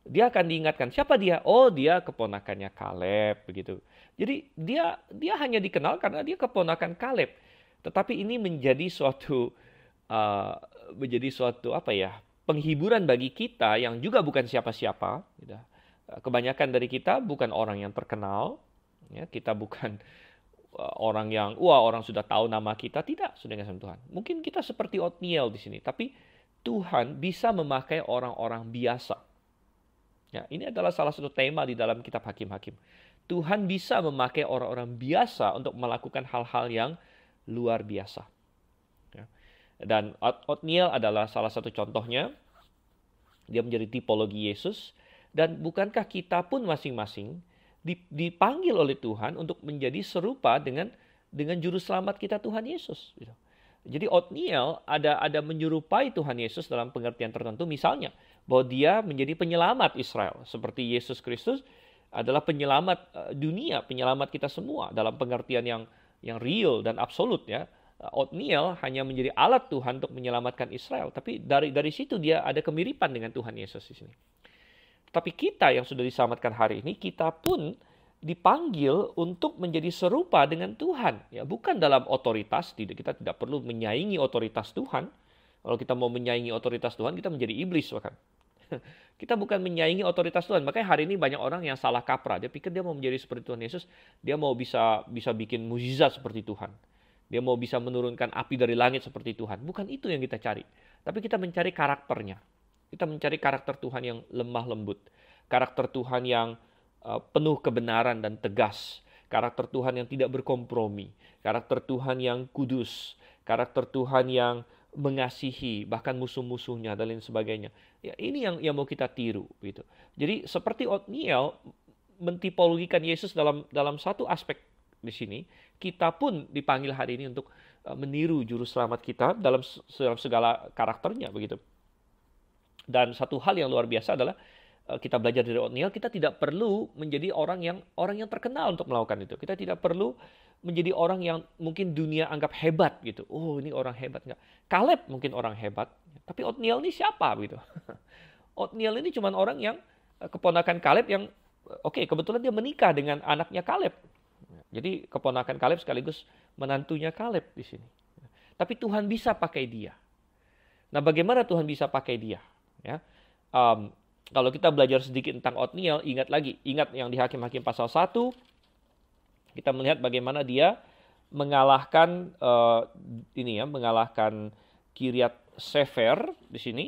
dia akan diingatkan siapa dia. Oh dia keponakannya Kaleb, begitu. Jadi dia hanya dikenal karena dia keponakan Kaleb. Tetapi ini menjadi suatu penghiburan bagi kita yang juga bukan siapa-siapa. Kebanyakan dari kita bukan orang yang terkenal. Ya, kita bukan orang yang orang sudah tahu nama kita. Tidak, saudara kasih Tuhan. Mungkin kita seperti Otniel di sini, tapi Tuhan bisa memakai orang-orang biasa. Ya, ini adalah salah satu tema di dalam kitab Hakim-Hakim. Tuhan bisa memakai orang-orang biasa untuk melakukan hal-hal yang luar biasa. Ya. Dan Otniel adalah salah satu contohnya. Dia menjadi tipologi Yesus. Dan bukankah kita pun masing-masing dipanggil oleh Tuhan untuk menjadi serupa dengan juru selamat kita Tuhan Yesus. Jadi Otniel ada menyerupai Tuhan Yesus dalam pengertian tertentu. Misalnya bahwa dia menjadi penyelamat Israel. Seperti Yesus Kristus adalah penyelamat dunia, penyelamat kita semua dalam pengertian yang real dan absolut ya. Otniel hanya menjadi alat Tuhan untuk menyelamatkan Israel. Tapi dari situ dia ada kemiripan dengan Tuhan Yesus di sini. Tapi kita yang sudah diselamatkan hari ini, kita pun dipanggil untuk menjadi serupa dengan Tuhan. Ya, bukan dalam otoritas, kita tidak perlu menyaingi otoritas Tuhan. Kalau kita mau menyaingi otoritas Tuhan, kita menjadi iblis bahkan. Kita bukan menyaingi otoritas Tuhan. Makanya hari ini banyak orang yang salah kaprah. Dia pikir dia mau menjadi seperti Tuhan Yesus, dia mau bisa bikin mukjizat seperti Tuhan. Dia mau bisa menurunkan api dari langit seperti Tuhan. Bukan itu yang kita cari. Tapi kita mencari karakternya. Kita mencari karakter Tuhan yang lemah lembut. Karakter Tuhan yang penuh kebenaran dan tegas. Karakter Tuhan yang tidak berkompromi. Karakter Tuhan yang kudus. Karakter Tuhan yang mengasihi bahkan musuh-musuhnya dan lain sebagainya. Ya, ini yang mau kita tiru gitu. Jadi seperti Otniel mentipologikan Yesus dalam satu aspek di sini, kita pun dipanggil hari ini untuk meniru juru selamat kita dalam segala karakternya begitu. Dan satu hal yang luar biasa adalah kita belajar dari Otniel, kita tidak perlu menjadi orang yang terkenal untuk melakukan itu. Kita tidak perlu menjadi orang yang mungkin dunia anggap hebat gitu. Oh, ini orang hebat enggak. Kaleb mungkin orang hebat, tapi Otniel ini siapa gitu. Otniel ini cuma orang yang keponakan Kaleb yang kebetulan dia menikah dengan anaknya Kaleb. Jadi keponakan Kaleb sekaligus menantunya Kaleb di sini. Tapi Tuhan bisa pakai dia. Nah, bagaimana Tuhan bisa pakai dia? Ya, kalau kita belajar sedikit tentang Otniel, ingat yang di Hakim-Hakim pasal 1, kita melihat bagaimana dia mengalahkan mengalahkan Kiryat Sefer di sini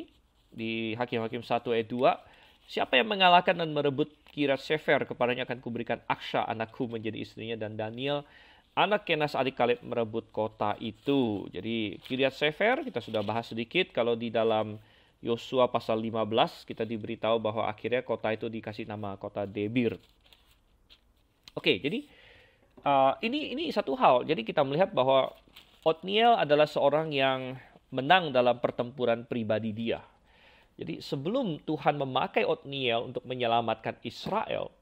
di Hakim-Hakim 1 ayat 2. Siapa yang mengalahkan dan merebut Kiryat Sefer, kepadanya akan kuberikan Aksha anakku menjadi istrinya, dan Daniel anak Kenas adik Kaleb merebut kota itu. Jadi Kiryat Sefer kita sudah bahas sedikit. Kalau di dalam Yosua pasal 15 kita diberitahu bahwa akhirnya kota itu dikasih nama kota Debir. Oke, jadi ini satu hal. Jadi kita melihat bahwa Otniel adalah seorang yang menang dalam pertempuran pribadi dia. Jadi sebelum Tuhan memakai Otniel untuk menyelamatkan Israel,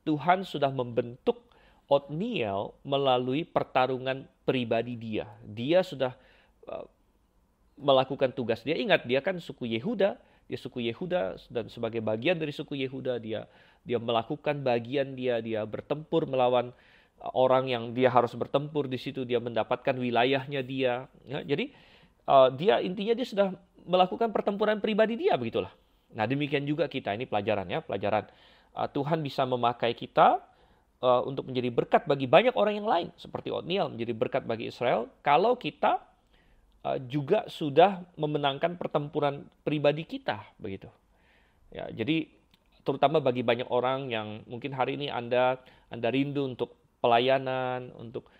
Tuhan sudah membentuk Otniel melalui pertarungan pribadi dia. Dia sudah melakukan tugas dia. Ingat, dia kan suku Yehuda. Dia suku Yehuda dan sebagai bagian dari suku Yehuda dia melakukan bagian dia bertempur melawan orang yang dia harus bertempur di situ, dia mendapatkan wilayahnya dia. Ya, jadi intinya dia sudah melakukan pertempuran pribadi dia, begitulah. Nah, demikian juga kita, ini pelajaran ya, pelajaran. Tuhan bisa memakai kita untuk menjadi berkat bagi banyak orang yang lain, seperti Otniel menjadi berkat bagi Israel, kalau kita juga sudah memenangkan pertempuran pribadi kita, begitu. Ya, jadi terutama bagi banyak orang yang mungkin hari ini Anda rindu untuk pelayanan, untuk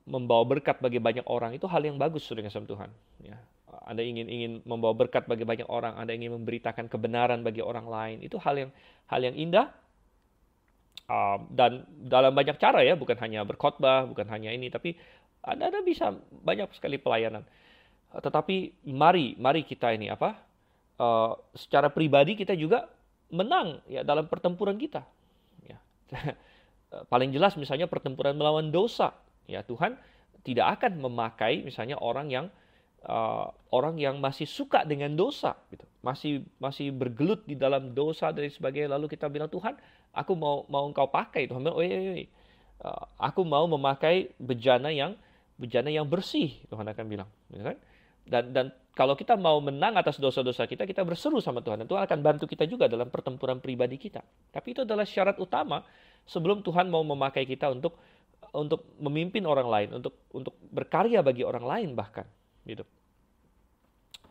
membawa berkat bagi banyak orang, itu hal yang bagus dengan sama Tuhan. Ya, Anda ingin membawa berkat bagi banyak orang, Anda ingin memberitakan kebenaran bagi orang lain, itu hal yang indah. Dan dalam banyak cara ya, bukan hanya berkhotbah, bukan hanya ini, tapi Anda bisa banyak sekali pelayanan. Tetapi mari kita ini secara pribadi kita juga menang ya dalam pertempuran kita. Ya. Paling jelas misalnya pertempuran melawan dosa. Ya, Tuhan tidak akan memakai misalnya orang yang masih suka dengan dosa, gitu. Masih bergelut di dalam dosa dan sebagainya. Lalu kita bilang, Tuhan, aku mau Engkau pakai. Tuhan bilang, aku mau memakai bejana yang bersih. Tuhan akan bilang, ya kan? Dan kalau kita mau menang atas dosa-dosa kita berseru sama Tuhan. Dan Tuhan akan bantu kita juga dalam pertempuran pribadi kita. Tapi itu adalah syarat utama sebelum Tuhan mau memakai kita untuk memimpin orang lain, untuk berkarya bagi orang lain bahkan. Gitu.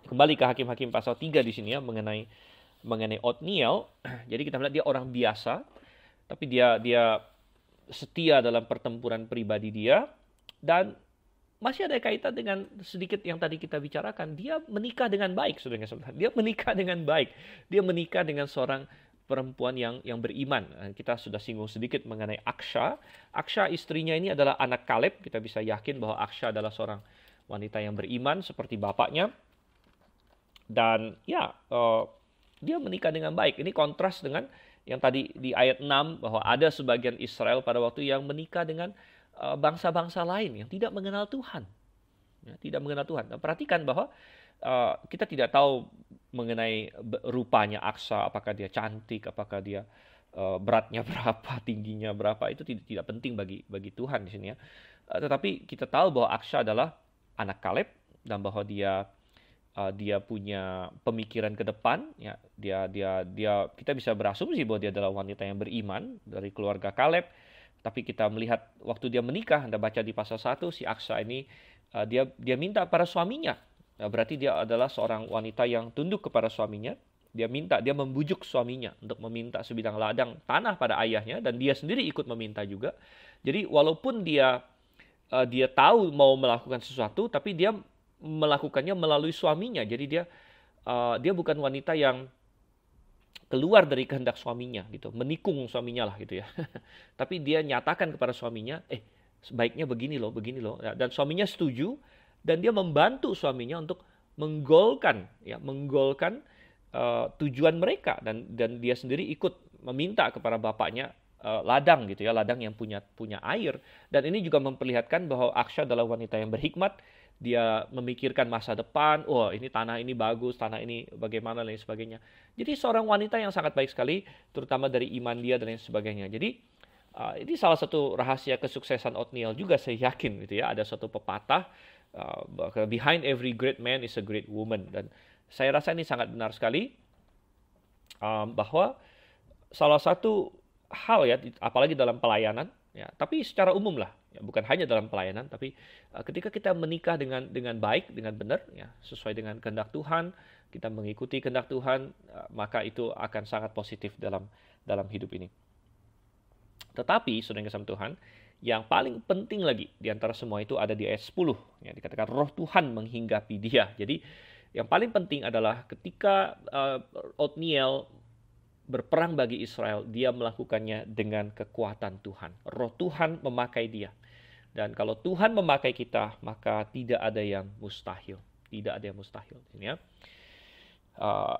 Kembali ke Hakim-Hakim pasal 3 di sini ya, mengenai Otniel. Jadi kita melihat dia orang biasa, tapi dia setia dalam pertempuran pribadi dia, dan masih ada kaitan dengan sedikit yang tadi kita bicarakan. Dia menikah dengan baik, saudara-saudara. Dia menikah dengan baik. Dia menikah dengan seorang perempuan yang beriman. Kita sudah singgung sedikit mengenai Aksha. Aksha istrinya ini adalah anak Kaleb. Kita bisa yakin bahwa Aksha adalah seorang wanita yang beriman seperti bapaknya. Dan ya, dia menikah dengan baik. Ini kontras dengan yang tadi di ayat 6, bahwa ada sebagian Israel pada waktu yang menikah dengan bangsa-bangsa lain yang tidak mengenal Tuhan. Ya, tidak mengenal Tuhan. Nah, perhatikan bahwa kita tidak tahu mengenai rupanya Aksha, apakah dia cantik, apakah dia beratnya berapa, tingginya berapa, itu tidak penting bagi Tuhan di sini ya. Tetapi kita tahu bahwa Aksha adalah anak Kaleb, dan bahwa dia punya pemikiran ke depan, ya. Dia kita bisa berasumsi bahwa dia adalah wanita yang beriman dari keluarga Kaleb. Tapi kita melihat waktu dia menikah, Anda baca di pasal 1, si Aksha ini dia minta para suaminya. Berarti dia adalah seorang wanita yang tunduk kepada suaminya. Dia membujuk suaminya untuk meminta sebidang ladang tanah pada ayahnya, dan dia sendiri ikut meminta juga. Jadi walaupun dia tahu mau melakukan sesuatu, tapi dia melakukannya melalui suaminya. Jadi dia bukan wanita yang keluar dari kehendak suaminya, gitu, menikung suaminya lah, gitu ya. Tapi dia nyatakan kepada suaminya, sebaiknya begini loh. Dan suaminya setuju, dan dia membantu suaminya untuk menggolkan tujuan mereka, dan dia sendiri ikut meminta kepada bapaknya ladang, gitu ya, ladang yang punya air. Dan ini juga memperlihatkan bahwa Aksha adalah wanita yang berhikmat. Dia memikirkan masa depan, ini tanah ini bagus, tanah ini bagaimana, dan lain sebagainya. Jadi seorang wanita yang sangat baik sekali, terutama dari iman dia dan lain sebagainya. Jadi ini salah satu rahasia kesuksesan Otniel juga, saya yakin, gitu ya. Ada suatu pepatah, behind every great man is a great woman. Dan saya rasa ini sangat benar sekali, bahwa salah satu hal ya, apalagi dalam pelayanan, ya, tapi secara umum lah, ya, bukan hanya dalam pelayanan, tapi ketika kita menikah dengan baik, dengan benar, ya, sesuai dengan kehendak Tuhan, kita mengikuti kehendak Tuhan, maka itu akan sangat positif dalam hidup ini. Tetapi, saudara yang kasih Tuhan, yang paling penting lagi di antara semua itu ada di ayat 10, ya, dikatakan roh Tuhan menghinggapi dia. Jadi yang paling penting adalah ketika Otniel berperang bagi Israel, dia melakukannya dengan kekuatan Tuhan. Roh Tuhan memakai dia. Dan kalau Tuhan memakai kita, maka tidak ada yang mustahil. Tidak ada yang mustahil. Ya.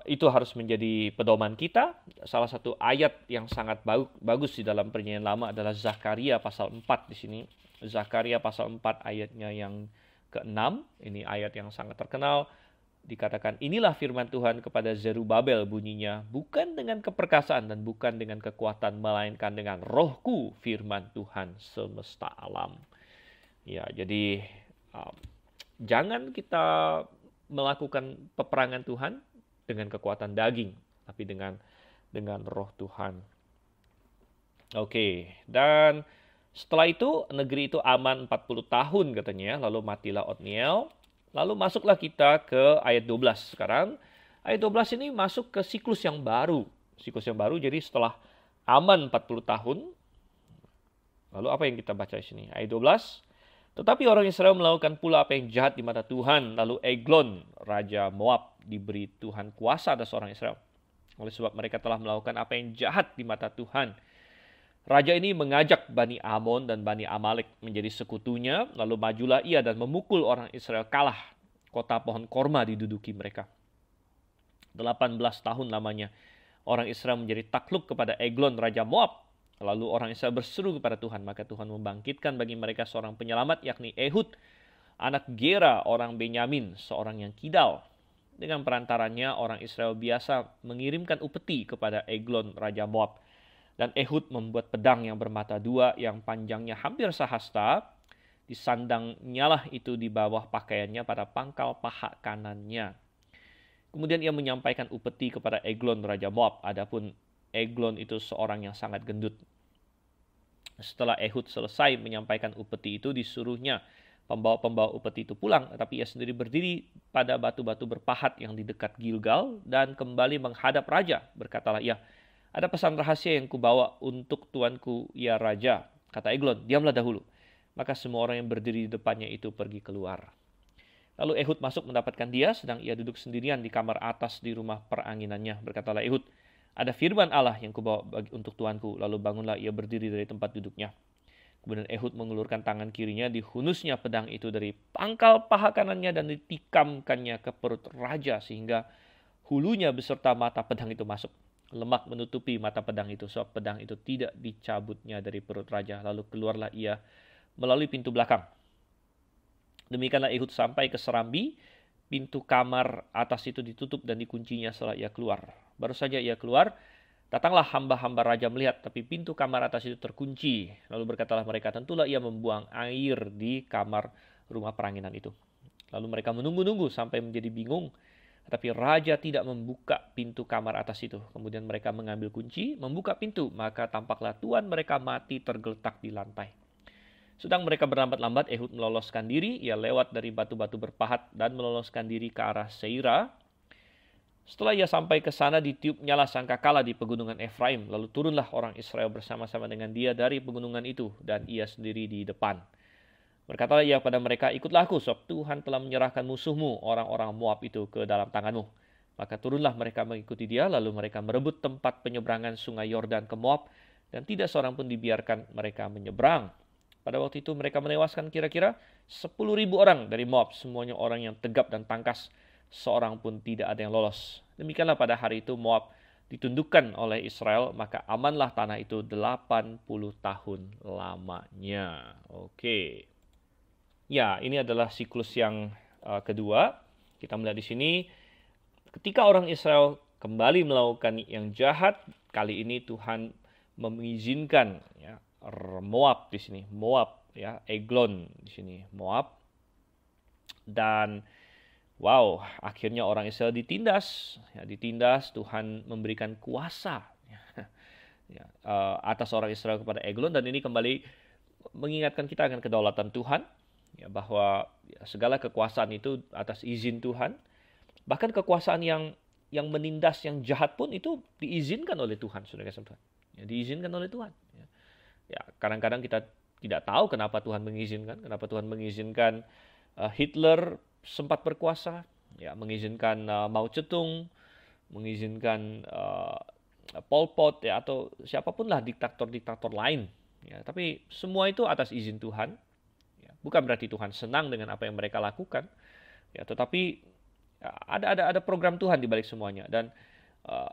Itu harus menjadi pedoman kita. Salah satu ayat yang sangat bagus di dalam Perjanjian Lama adalah Zakaria pasal 4 di sini. Zakaria pasal 4 ayatnya yang ke-6. Ini ayat yang sangat terkenal. Dikatakan, inilah firman Tuhan kepada Zerubabel bunyinya, bukan dengan keperkasaan dan bukan dengan kekuatan, melainkan dengan rohku, firman Tuhan semesta alam. Ya, jadi jangan kita melakukan peperangan Tuhan dengan kekuatan daging, tapi dengan roh Tuhan. Oke, dan setelah itu negeri itu aman 40 tahun katanya, lalu matilah Otniel. Lalu masuklah kita ke ayat 12 sekarang. Ayat 12 ini masuk ke siklus yang baru. Siklus yang baru, jadi setelah aman 40 tahun. Lalu apa yang kita baca di sini? Ayat 12. Tetapi orang Israel melakukan pula apa yang jahat di mata Tuhan. Lalu Eglon, raja Moab, diberi Tuhan kuasa atas orang Israel. Oleh sebab mereka telah melakukan apa yang jahat di mata Tuhan. Raja ini mengajak Bani Amon dan Bani Amalek menjadi sekutunya, lalu majulah ia dan memukul orang Israel kalah. Kota pohon korma diduduki mereka. 18 tahun lamanya orang Israel menjadi takluk kepada Eglon, raja Moab. Lalu orang Israel berseru kepada Tuhan, maka Tuhan membangkitkan bagi mereka seorang penyelamat, yakni Ehud, anak Gera, orang Benyamin, seorang yang kidal. Dengan perantaranya orang Israel biasa mengirimkan upeti kepada Eglon, raja Moab. Dan Ehud membuat pedang yang bermata dua, yang panjangnya hampir sehasta. Disandangnya lah itu di bawah pakaiannya pada pangkal paha kanannya. Kemudian ia menyampaikan upeti kepada Eglon, raja Moab. Adapun Eglon itu seorang yang sangat gendut. Setelah Ehud selesai menyampaikan upeti itu, disuruhnya pembawa-pembawa upeti itu pulang. Tetapi ia sendiri berdiri pada batu-batu berpahat yang di dekat Gilgal dan kembali menghadap raja. Berkatalah ia, ada pesan rahasia yang kubawa untuk tuanku, ya raja. Kata Eglon, diamlah dahulu. Maka semua orang yang berdiri di depannya itu pergi keluar. Lalu Ehud masuk mendapatkan dia, sedang ia duduk sendirian di kamar atas di rumah peranginannya. Berkatalah Ehud, ada firman Allah yang kubawa untuk tuanku. Lalu bangunlah ia berdiri dari tempat duduknya. Kemudian Ehud mengulurkan tangan kirinya, dihunusnya pedang itu dari pangkal paha kanannya dan ditikamkannya ke perut raja, sehingga hulunya beserta mata pedang itu masuk. Lemak menutupi mata pedang itu, sebab pedang itu tidak dicabutnya dari perut raja. Lalu keluarlah ia melalui pintu belakang. Demikianlah Ehud sampai ke serambi. Pintu kamar atas itu ditutup dan dikuncinya setelah ia keluar. Baru saja ia keluar, datanglah hamba-hamba raja melihat, tapi pintu kamar atas itu terkunci. Lalu berkatalah mereka, tentulah ia membuang air di kamar rumah peranginan itu. Lalu mereka menunggu-nunggu sampai menjadi bingung. Tapi raja tidak membuka pintu kamar atas itu. Kemudian mereka mengambil kunci, membuka pintu. Maka tampaklah tuan mereka mati tergeletak di lantai. Sedang mereka berlambat-lambat, Ehud meloloskan diri. Ia lewat dari batu-batu berpahat dan meloloskan diri ke arah Seira. Setelah ia sampai ke sana, ditiupnyalah sangkakala di pegunungan Efraim. Lalu turunlah orang Israel bersama-sama dengan dia dari pegunungan itu. Dan ia sendiri di depan. Berkatalah ia pada mereka, ikutlah aku, sebab Tuhan telah menyerahkan musuhmu, orang-orang Moab itu, ke dalam tanganmu. Maka turunlah mereka mengikuti dia, lalu mereka merebut tempat penyeberangan sungai Yordan ke Moab, dan tidak seorang pun dibiarkan mereka menyeberang. Pada waktu itu mereka menewaskan kira-kira 10.000 orang dari Moab, semuanya orang yang tegap dan tangkas, seorang pun tidak ada yang lolos. Demikianlah pada hari itu Moab ditundukkan oleh Israel, maka amanlah tanah itu 80 tahun lamanya. Oke. Ya, ini adalah siklus yang kedua. Kita melihat di sini, ketika orang Israel kembali melakukan yang jahat, kali ini Tuhan mengizinkan ya, Moab di sini, Moab ya, Eglon di sini, Moab. Dan wow, akhirnya orang Israel ditindas. Ya, ditindas, Tuhan memberikan kuasa ya, atas orang Israel kepada Eglon, dan ini kembali mengingatkan kita akan kedaulatan Tuhan. Ya, bahwa segala kekuasaan itu atas izin Tuhan. Bahkan kekuasaan yang menindas yang jahat pun itu diizinkan oleh Tuhan, saudara-saudara Tuhan. Ya, diizinkan oleh Tuhan. Ya, kadang-kadang kita tidak tahu kenapa Tuhan mengizinkan. Kenapa Tuhan mengizinkan Hitler sempat berkuasa, ya, mengizinkan Mao Zedong, mengizinkan Pol Pot, ya, atau siapapun lah diktator-diktator lain. Ya, tapi semua itu atas izin Tuhan. Bukan berarti Tuhan senang dengan apa yang mereka lakukan. Ya, tetapi ada program Tuhan di balik semuanya. Dan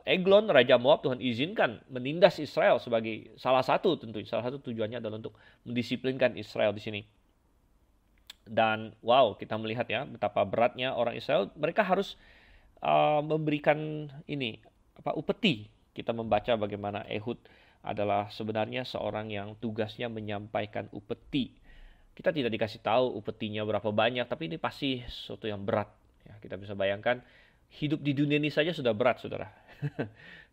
Eglon, Raja Moab, Tuhan izinkan menindas Israel sebagai salah satu tujuannya adalah untuk mendisiplinkan Israel di sini. Dan wow, kita melihat ya betapa beratnya orang Israel. Mereka harus memberikan upeti. Kita membaca bagaimana Ehud adalah sebenarnya seorang yang tugasnya menyampaikan upeti. Kita tidak dikasih tahu upetinya berapa banyak, tapi ini pasti sesuatu yang berat. Ya, kita bisa bayangkan hidup di dunia ini saja sudah berat, saudara.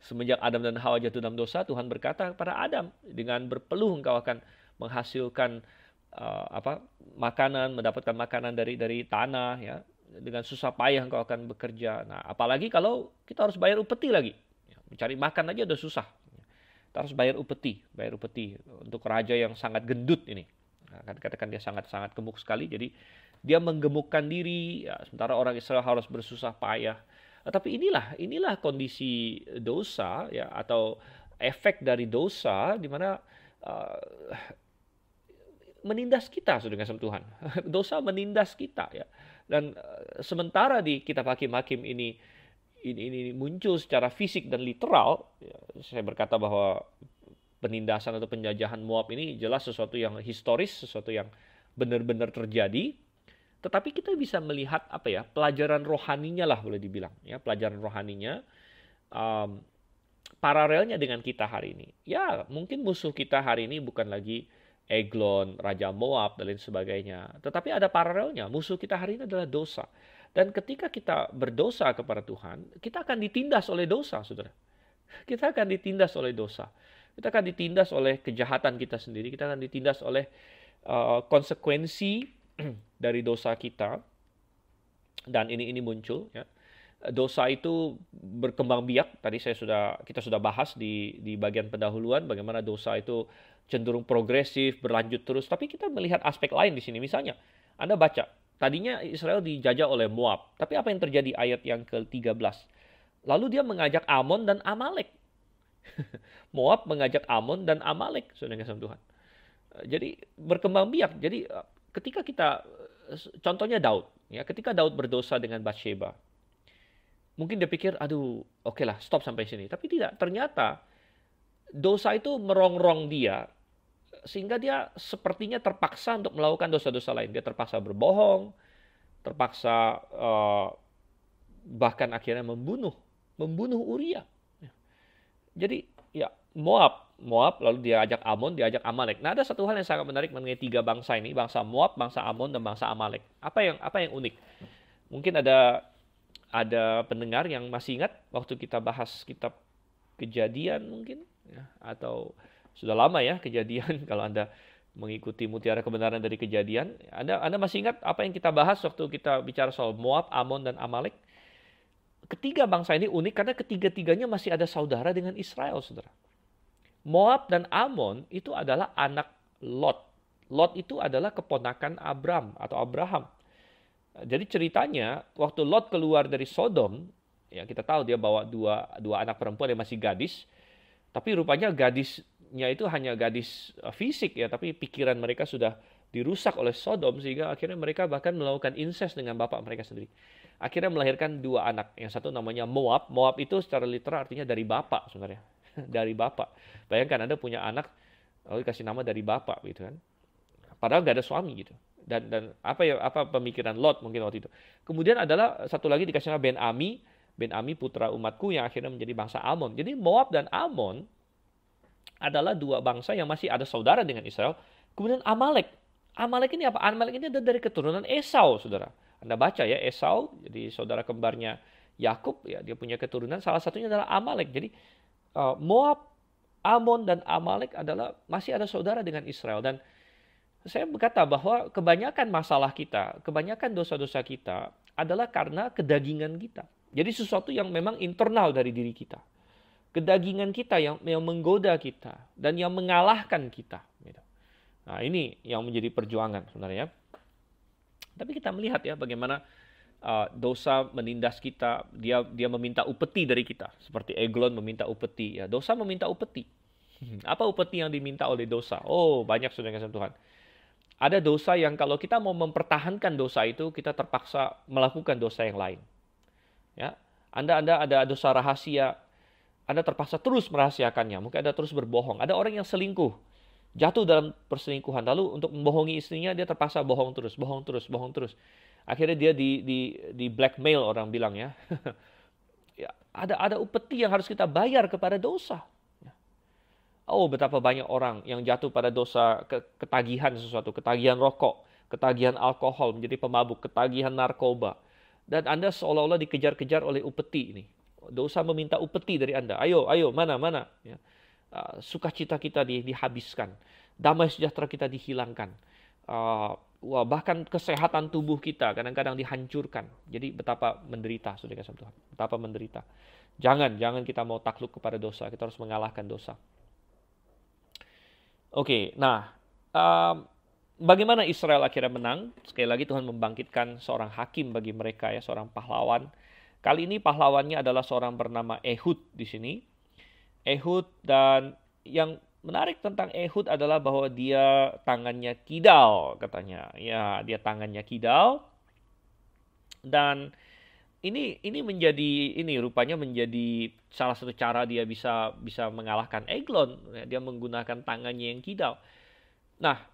Semenjak Adam dan Hawa jatuh dalam dosa, Tuhan berkata kepada Adam, dengan berpeluh engkau akan menghasilkan makanan, mendapatkan makanan dari tanah, ya. Dengan susah payah engkau akan bekerja. Nah, apalagi kalau kita harus bayar upeti lagi. Mencari makan aja udah susah. Kita harus bayar upeti untuk raja yang sangat gendut ini. Nah, kan katakan dia sangat-sangat gemuk sekali, jadi dia menggemukkan diri, ya, sementara orang Israel harus bersusah payah. Tapi inilah kondisi dosa, ya, atau efek dari dosa, di mana menindas kita, saudara kasih Tuhan. Dosa menindas kita, ya. Dan sementara di kitab Hakim-Hakim ini muncul secara fisik dan literal, ya, saya berkata bahwa penindasan atau penjajahan Moab ini jelas sesuatu yang historis, sesuatu yang benar-benar terjadi. Tetapi kita bisa melihat pelajaran rohaninya lah, boleh dibilang, ya, pelajaran rohaninya, paralelnya dengan kita hari ini. Ya, mungkin musuh kita hari ini bukan lagi Eglon, Raja Moab, dan lain sebagainya. Tetapi ada paralelnya. Musuh kita hari ini adalah dosa. Dan ketika kita berdosa kepada Tuhan, kita akan ditindas oleh dosa, saudara. Kita akan ditindas oleh dosa. Kita akan ditindas oleh kejahatan kita sendiri. Kita akan ditindas oleh konsekuensi dari dosa kita. Dan ini muncul, ya. Dosa itu berkembang biak. Tadi kita sudah bahas di bagian pendahuluan bagaimana dosa itu cenderung progresif, berlanjut terus. Tapi kita melihat aspek lain di sini. Misalnya, Anda baca, tadinya Israel dijajah oleh Moab. Tapi apa yang terjadi ayat yang ke-13? Lalu dia mengajak Amon dan Amalek. Moab mengajak Amon dan Amalek, saudara kasih Tuhan. Jadi berkembang biak. Jadi ketika contohnya Daud, ya, ketika Daud berdosa dengan Batsheba, mungkin dia pikir, oke lah, stop sampai sini. Tapi tidak, ternyata dosa itu merongrong dia, sehingga dia sepertinya terpaksa untuk melakukan dosa-dosa lain. Dia terpaksa berbohong, terpaksa bahkan akhirnya membunuh Uria. Jadi ya Moab, lalu dia ajak Amon, dia ajak Amalek. Nah, ada satu hal yang sangat menarik mengenai tiga bangsa ini, bangsa Moab, bangsa Amon, dan bangsa Amalek. Apa yang unik? Mungkin ada pendengar yang masih ingat waktu kita bahas kitab Kejadian mungkin, ya, atau sudah lama ya Kejadian. Kalau Anda mengikuti Mutiara Kebenaran dari Kejadian, Anda masih ingat apa yang kita bahas waktu kita bicara soal Moab, Amon, dan Amalek? Ketiga bangsa ini unik karena ketiga-tiganya masih ada saudara dengan Israel, saudara. Moab dan Amon itu adalah anak Lot. Lot itu adalah keponakan Abram atau Abraham. Jadi ceritanya waktu Lot keluar dari Sodom, ya kita tahu dia bawa dua anak perempuan yang masih gadis, tapi rupanya gadisnya itu hanya gadis fisik, ya, tapi pikiran mereka sudah dirusak oleh Sodom sehingga akhirnya mereka bahkan melakukan incest dengan bapak mereka sendiri. Akhirnya melahirkan dua anak. Yang satu namanya Moab. Moab itu secara literal artinya dari bapak sebenarnya. Dari bapak. Bayangkan Anda punya anak lalu dikasih nama dari bapak gitu kan. Padahal nggak ada suami gitu. Dan apa pemikiran Lot mungkin waktu itu. Kemudian adalah satu lagi dikasih nama Ben-Ami putra umatku yang akhirnya menjadi bangsa Amon. Jadi Moab dan Amon adalah dua bangsa yang masih ada saudara dengan Israel. Kemudian Amalek. Amalek ini apa? Amalek ini adalah dari keturunan Esau, saudara. Anda baca ya, Esau, jadi saudara kembarnya Yakub, ya, dia punya keturunan. Salah satunya adalah Amalek. Jadi Moab, Amon, dan Amalek masih ada saudara dengan Israel. Dan saya berkata bahwa kebanyakan masalah kita, kebanyakan dosa-dosa kita adalah karena kedagingan kita. Jadi sesuatu yang memang internal dari diri kita. Kedagingan kita yang menggoda kita dan yang mengalahkan kita. Gitu. Nah, ini yang menjadi perjuangan sebenarnya. Tapi kita melihat ya bagaimana dosa menindas kita. Dia meminta upeti dari kita. Seperti Eglon meminta upeti. Ya, dosa meminta upeti. Apa upeti yang diminta oleh dosa? Oh, banyak saudara kasih Tuhan. Ada dosa yang kalau kita mau mempertahankan dosa itu, kita terpaksa melakukan dosa yang lain. Ya, Anda ada dosa rahasia, Anda terpaksa terus merahasiakannya. Mungkin Anda terus berbohong. Ada orang yang selingkuh, jatuh dalam perselingkuhan. Lalu untuk membohongi istrinya, dia terpaksa bohong terus, bohong terus, bohong terus. Akhirnya dia di blackmail, orang bilang ya. Ya, ada upeti yang harus kita bayar kepada dosa. Oh, betapa banyak orang yang jatuh pada dosa ketagihan sesuatu, ketagihan rokok, ketagihan alkohol, menjadi pemabuk, ketagihan narkoba. Dan Anda seolah-olah dikejar-kejar oleh upeti ini. Dosa meminta upeti dari Anda. Ayo, mana. Ya. Sukacita kita dihabiskan. Damai sejahtera kita dihilangkan. Bahkan kesehatan tubuh kita kadang-kadang dihancurkan. Jadi betapa menderita, saudara kasih Tuhan. Betapa menderita. Jangan kita mau takluk kepada dosa. Kita harus mengalahkan dosa. Oke, nah bagaimana Israel akhirnya menang? Sekali lagi Tuhan membangkitkan seorang hakim bagi mereka ya, seorang pahlawan. Kali ini pahlawannya adalah seorang bernama Ehud di sini. Ehud, dan yang menarik tentang Ehud adalah bahwa dia tangannya kidal katanya. Ya, dia tangannya kidal. Dan ini rupanya menjadi salah satu cara dia bisa mengalahkan Eglon. Dia menggunakan tangannya yang kidal. Nah,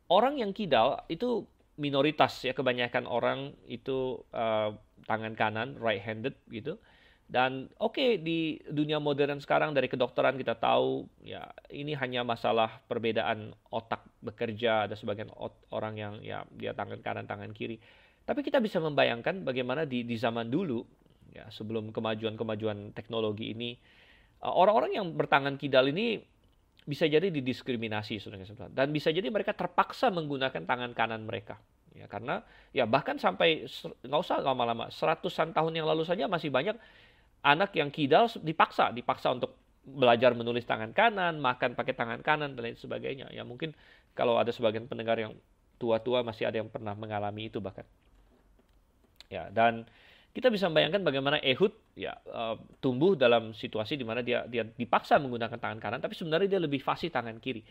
orang yang kidal itu minoritas ya, kebanyakan orang itu tangan kanan, right-handed gitu. Dan oke, di dunia modern sekarang dari kedokteran kita tahu ya ini hanya masalah perbedaan otak bekerja. Ada sebagian orang yang ya dia tangan kanan, tangan kiri. Tapi kita bisa membayangkan bagaimana di zaman dulu, ya, sebelum kemajuan teknologi ini, orang-orang yang bertangan kidal ini bisa jadi didiskriminasi, saudara. Dan bisa jadi mereka terpaksa menggunakan tangan kanan mereka. Ya, karena ya bahkan sampai, nggak usah lama-lama, 100-an tahun yang lalu saja masih banyak anak yang kidal dipaksa untuk belajar menulis tangan kanan, makan pakai tangan kanan, dan lain sebagainya. Ya mungkin kalau ada sebagian pendengar yang tua-tua masih ada yang pernah mengalami itu bahkan. Ya, dan kita bisa membayangkan bagaimana Ehud ya tumbuh dalam situasi di mana dia dipaksa menggunakan tangan kanan, tapi sebenarnya dia lebih fasih tangan kiri.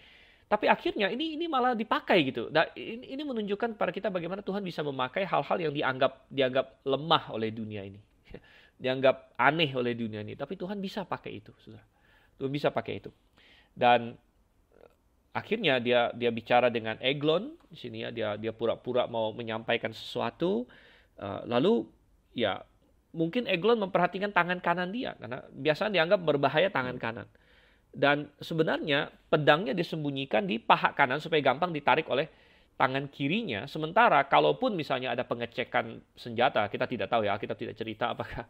Tapi akhirnya ini malah dipakai gitu. Nah, ini menunjukkan pada kita bagaimana Tuhan bisa memakai hal-hal yang dianggap lemah oleh dunia ini. Dianggap aneh oleh dunia ini, tapi Tuhan bisa pakai itu, Saudara. Tuhan bisa pakai itu. Dan akhirnya dia bicara dengan Eglon di sini ya, dia pura-pura mau menyampaikan sesuatu. Lalu ya mungkin Eglon memperhatikan tangan kanan dia karena biasanya dianggap berbahaya tangan kanan. Dan sebenarnya pedangnya disembunyikan di paha kanan supaya gampang ditarik oleh tangan kirinya. Sementara kalaupun misalnya ada pengecekan senjata, kita tidak tahu ya, kita tidak cerita apakah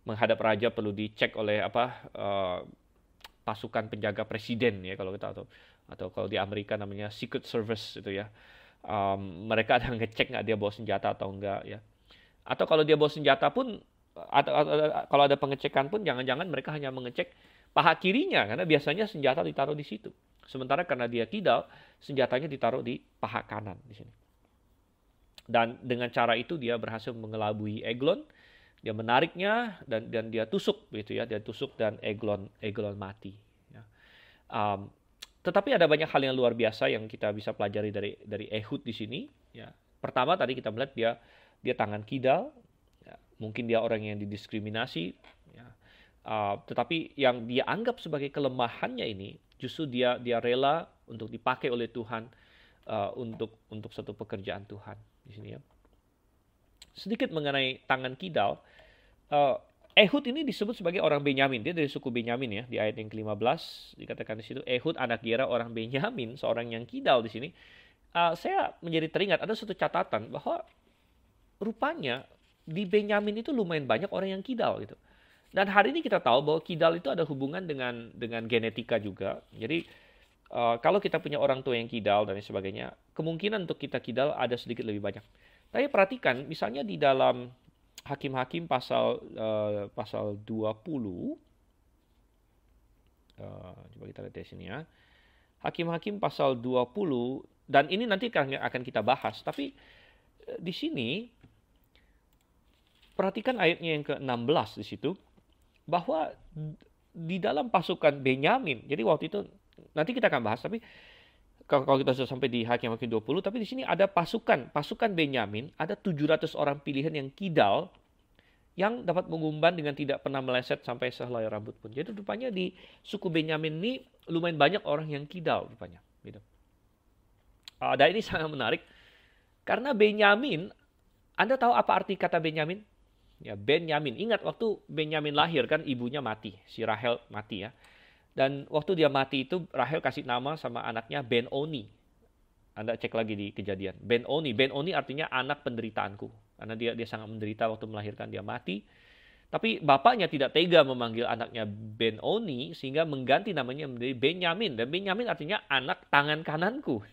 menghadap raja perlu dicek oleh pasukan penjaga presiden ya kalau kita tahu, atau kalau di Amerika namanya Secret Service itu ya. Mereka ada ngecek nggak dia bawa senjata atau enggak ya. Atau kalau dia bawa senjata pun, kalau ada pengecekan pun, jangan-jangan mereka hanya mengecek paha kirinya, karena biasanya senjata ditaruh di situ. Sementara karena dia kidal, senjatanya ditaruh di paha kanan di sini. Dan dengan cara itu dia berhasil mengelabui Eglon, dia menariknya dan dia tusuk gitu ya, dia tusuk dan Eglon mati. Ya. Tetapi ada banyak hal yang luar biasa yang kita bisa pelajari dari Ehud di sini. Ya. Pertama tadi kita melihat dia tangan kidal, ya, mungkin dia orang yang didiskriminasi, ya. Tetapi yang dia anggap sebagai kelemahannya ini justru dia rela untuk dipakai oleh Tuhan untuk satu pekerjaan Tuhan di sini ya. Sedikit mengenai tangan kidal, Ehud ini disebut sebagai orang Benyamin, dia dari suku Benyamin ya, di ayat yang ke-15 dikatakan di situ Ehud anak Gera orang Benyamin, seorang yang kidal di sini. Saya menjadi teringat ada satu catatan bahwa rupanya di Benyamin itu lumayan banyak orang yang kidal gitu. Dan hari ini kita tahu bahwa kidal itu ada hubungan dengan genetika juga. Jadi kalau kita punya orang tua yang kidal dan sebagainya, kemungkinan untuk kita kidal ada sedikit lebih banyak. Tapi perhatikan, misalnya di dalam Hakim-Hakim pasal 20, coba kita lihat di sini ya. Hakim-Hakim pasal 20, dan ini nanti akan kita bahas. Tapi di sini perhatikan ayatnya yang ke-16 di situ, bahwa di dalam pasukan Benyamin, jadi waktu itu nanti kita akan bahas, tapi kalau kita sudah sampai di Hakim-Hakim 20, tapi di sini ada pasukan Benyamin, ada 700 orang pilihan yang kidal, yang dapat mengumban dengan tidak pernah meleset sampai sehelai rambut pun. Jadi rupanya di suku Benyamin ini lumayan banyak orang yang kidal rupanya. Gitu. Dan ini sangat menarik, karena Benyamin, Anda tahu apa arti kata Benyamin? Ya, Benyamin. Ingat waktu Benyamin lahir kan ibunya mati, si Rahel mati ya. Dan waktu dia mati itu Rahel kasih nama sama anaknya Ben-Oni. Anda cek lagi di Kejadian. Ben-Oni. Ben-Oni artinya anak penderitaanku. Karena dia sangat menderita waktu melahirkan, dia mati. Tapi bapaknya tidak tega memanggil anaknya Ben-Oni sehingga mengganti namanya menjadi Benyamin. Dan Benyamin artinya anak tangan kananku.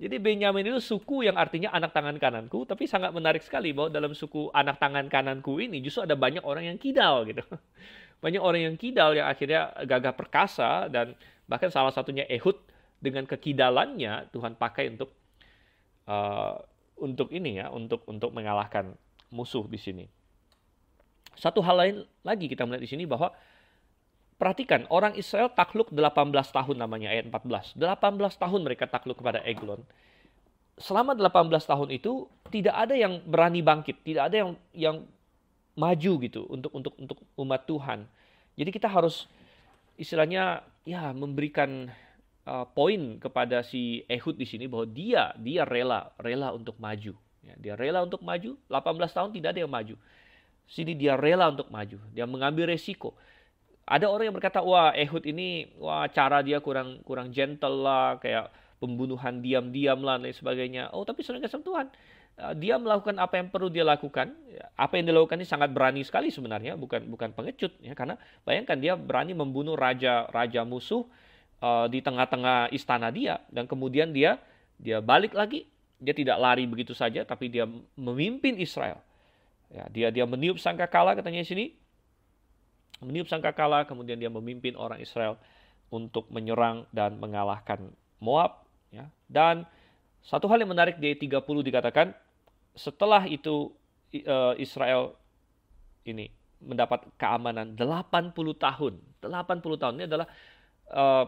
Jadi Benyamin itu suku yang artinya anak tangan kananku. Tapi sangat menarik sekali bahwa dalam suku anak tangan kananku ini justru ada banyak orang yang kidal gitu. Banyak orang yang kidal yang akhirnya gagah perkasa, dan bahkan salah satunya Ehud dengan kekidalannya Tuhan pakai untuk ini ya, untuk mengalahkan musuh di sini. Satu hal lain lagi kita melihat di sini bahwa perhatikan, orang Israel takluk 18 tahun namanya, ayat 14. 18 tahun mereka takluk kepada Eglon. Selama 18 tahun itu tidak ada yang berani bangkit, tidak ada yang maju gitu untuk umat Tuhan. Jadi kita harus istilahnya ya memberikan poin kepada si Ehud di sini bahwa dia rela untuk maju. Ya, dia rela untuk maju. 18 tahun tidak ada yang maju. Sini dia rela untuk maju. Dia mengambil resiko. Ada orang yang berkata, wah Ehud ini cara dia kurang gentle lah, kayak pembunuhan diam-diam lah dan sebagainya. Oh, tapi saudara kasih Tuhan, dia melakukan apa yang perlu dia lakukan. Apa yang dia lakukan ini sangat berani sekali sebenarnya, bukan pengecut ya, karena bayangkan dia berani membunuh raja musuh di tengah-tengah istana dia, dan kemudian dia balik lagi, dia tidak lari begitu saja, tapi dia memimpin Israel. Ya, dia meniup sangkakala katanya di sini. Meniup sangkakala, kemudian dia memimpin orang Israel untuk menyerang dan mengalahkan Moab ya. Dan satu hal yang menarik di ayat 30 dikatakan, setelah itu Israel ini mendapat keamanan 80 tahun. 80 tahun ini adalah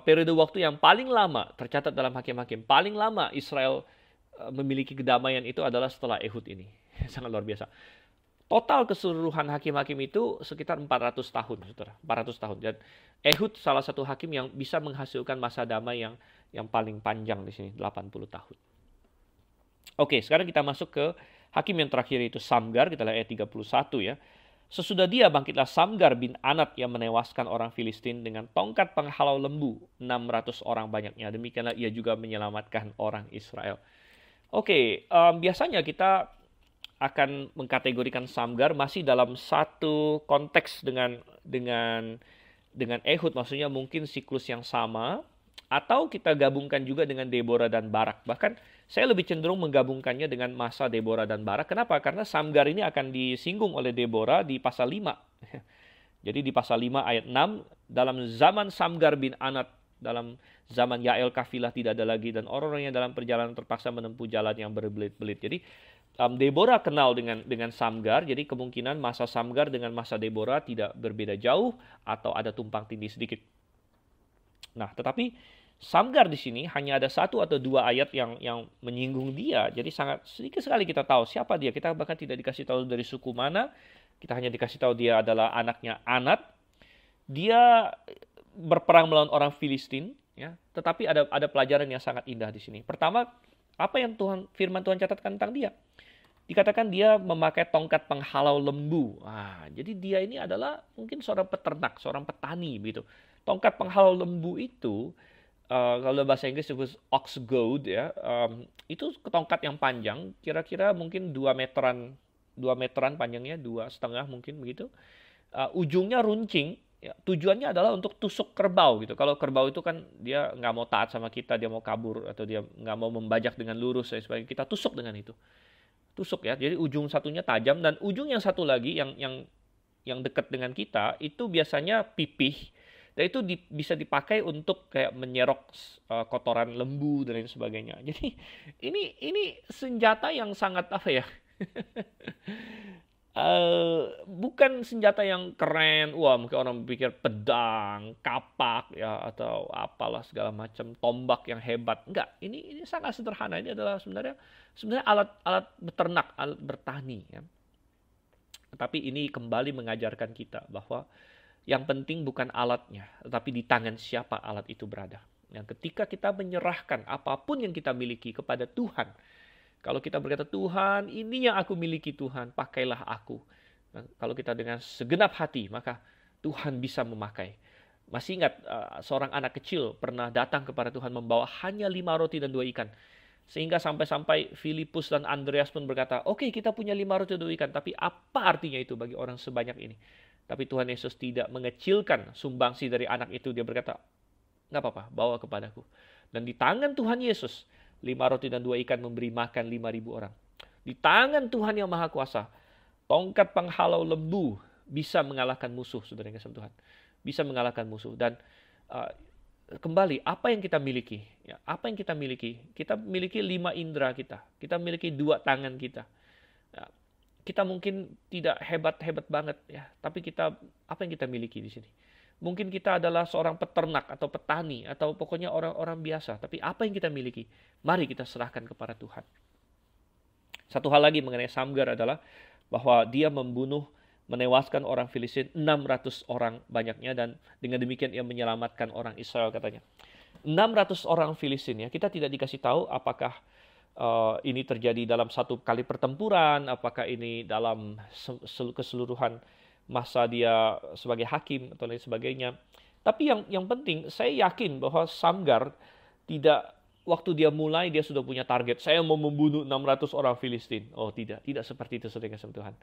periode waktu yang paling lama tercatat dalam Hakim-Hakim. Paling lama Israel memiliki kedamaian itu adalah setelah Ehud ini. Sangat luar biasa. Total keseluruhan hakim-hakim itu sekitar 400 tahun, saudara. 400 tahun. Dan Ehud salah satu hakim yang bisa menghasilkan masa damai yang paling panjang di sini, 80 tahun. Oke, sekarang kita masuk ke hakim yang terakhir, itu Samgar. Kita lihat ayat 31 ya. Sesudah dia bangkitlah Samgar bin Anat yang menewaskan orang Filistin dengan tongkat penghalau lembu, 600 orang banyaknya. Demikianlah ia juga menyelamatkan orang Israel. Oke, biasanya kita akan mengkategorikan Samgar masih dalam satu konteks dengan Ehud, maksudnya mungkin siklus yang sama, atau kita gabungkan juga dengan Deborah dan Barak. Bahkan saya lebih cenderung menggabungkannya dengan masa Deborah dan Barak. Kenapa? Karena Samgar ini akan disinggung oleh Deborah di pasal 5. Jadi di pasal 5 ayat 6, dalam zaman Samgar bin Anat, dalam zaman Yael kafilah tidak ada lagi, dan orang-orang yang dalam perjalanan terpaksa menempuh jalan yang berbelit-belit. Jadi Deborah kenal dengan Samgar, jadi kemungkinan masa Samgar dengan masa Deborah tidak berbeda jauh atau ada tumpang tindih sedikit. Nah, tetapi Samgar di sini hanya ada 1 atau 2 ayat yang menyinggung dia. Jadi sangat sedikit sekali kita tahu siapa dia. Kita bahkan tidak dikasih tahu dari suku mana. Kita hanya dikasih tahu dia adalah anaknya Anat. Dia berperang melawan orang Filistin, ya. Tetapi ada pelajaran yang sangat indah di sini. Pertama, apa yang firman Tuhan catatkan tentang dia? Dikatakan dia memakai tongkat penghalau lembu. Jadi dia ini adalah mungkin seorang peternak, seorang petani begitu. Tongkat penghalau lembu itu kalau bahasa Inggris disebut ox goad ya, itu tongkat yang panjang, kira-kira mungkin 2 meteran panjangnya, 2,5 mungkin begitu. Ujungnya runcing, ya, tujuannya adalah untuk tusuk kerbau gitu. Kalau kerbau itu kan dia nggak mau taat sama kita, dia mau kabur atau dia nggak mau membajak dengan lurus dan sebagainya. Kita tusuk dengan itu, tusuk ya. Jadi ujung satunya tajam, dan ujung yang satu lagi yang dekat dengan kita itu biasanya pipih. Dan itu bisa dipakai untuk kayak menyerok kotoran lembu dan lain sebagainya. Jadi ini senjata yang sangat apa ya? bukan senjata yang keren. Wah, mungkin orang berpikir pedang, kapak ya atau apalah segala macam, tombak yang hebat. Enggak, ini sangat sederhana. Ini adalah sebenarnya alat beternak, alat bertani ya. Tapi ini kembali mengajarkan kita bahwa yang penting bukan alatnya, tetapi di tangan siapa alat itu berada. Yang ketika kita menyerahkan apapun yang kita miliki kepada Tuhan, kalau kita berkata, Tuhan, ini yang aku miliki Tuhan, pakailah aku. Nah, kalau kita dengan segenap hati, maka Tuhan bisa memakai. Masih ingat seorang anak kecil pernah datang kepada Tuhan membawa hanya 5 roti dan 2 ikan. Sehingga sampai-sampai Filipus dan Andreas pun berkata, oke, kita punya 5 roti dan 2 ikan, tapi apa artinya itu bagi orang sebanyak ini? Tapi Tuhan Yesus tidak mengecilkan sumbangsi dari anak itu. Dia berkata, nggak apa-apa, bawa kepadaku. Dan di tangan Tuhan Yesus, 5 roti dan 2 ikan memberi makan 5.000 orang. Di tangan Tuhan yang Maha Kuasa, tongkat penghalau lembu bisa mengalahkan musuh, saudara yang kasih Tuhan. Bisa mengalahkan musuh. Dan kembali, apa yang kita miliki? Ya, apa yang kita miliki? Kita miliki 5 indera kita. Kita miliki 2 tangan kita. Ya, kita mungkin tidak hebat-hebat banget, ya. Tapi apa yang kita miliki di sini? Mungkin kita adalah seorang peternak atau petani atau pokoknya orang-orang biasa. Tapi apa yang kita miliki? Mari kita serahkan kepada Tuhan. Satu hal lagi mengenai Samgar adalah bahwa dia menewaskan orang Filistin 600 orang banyaknya, dan dengan demikian ia menyelamatkan orang Israel katanya. 600 orang Filistin ya. Kita tidak dikasih tahu apakah ini terjadi dalam satu kali pertempuran, apakah ini dalam keseluruhan masa dia sebagai hakim atau lain sebagainya. Tapi yang penting, saya yakin bahwa Samgar tidak, waktu dia mulai dia sudah punya target, saya mau membunuh 600 orang Filistin. Oh tidak seperti itu, saudara kasih Tuhan.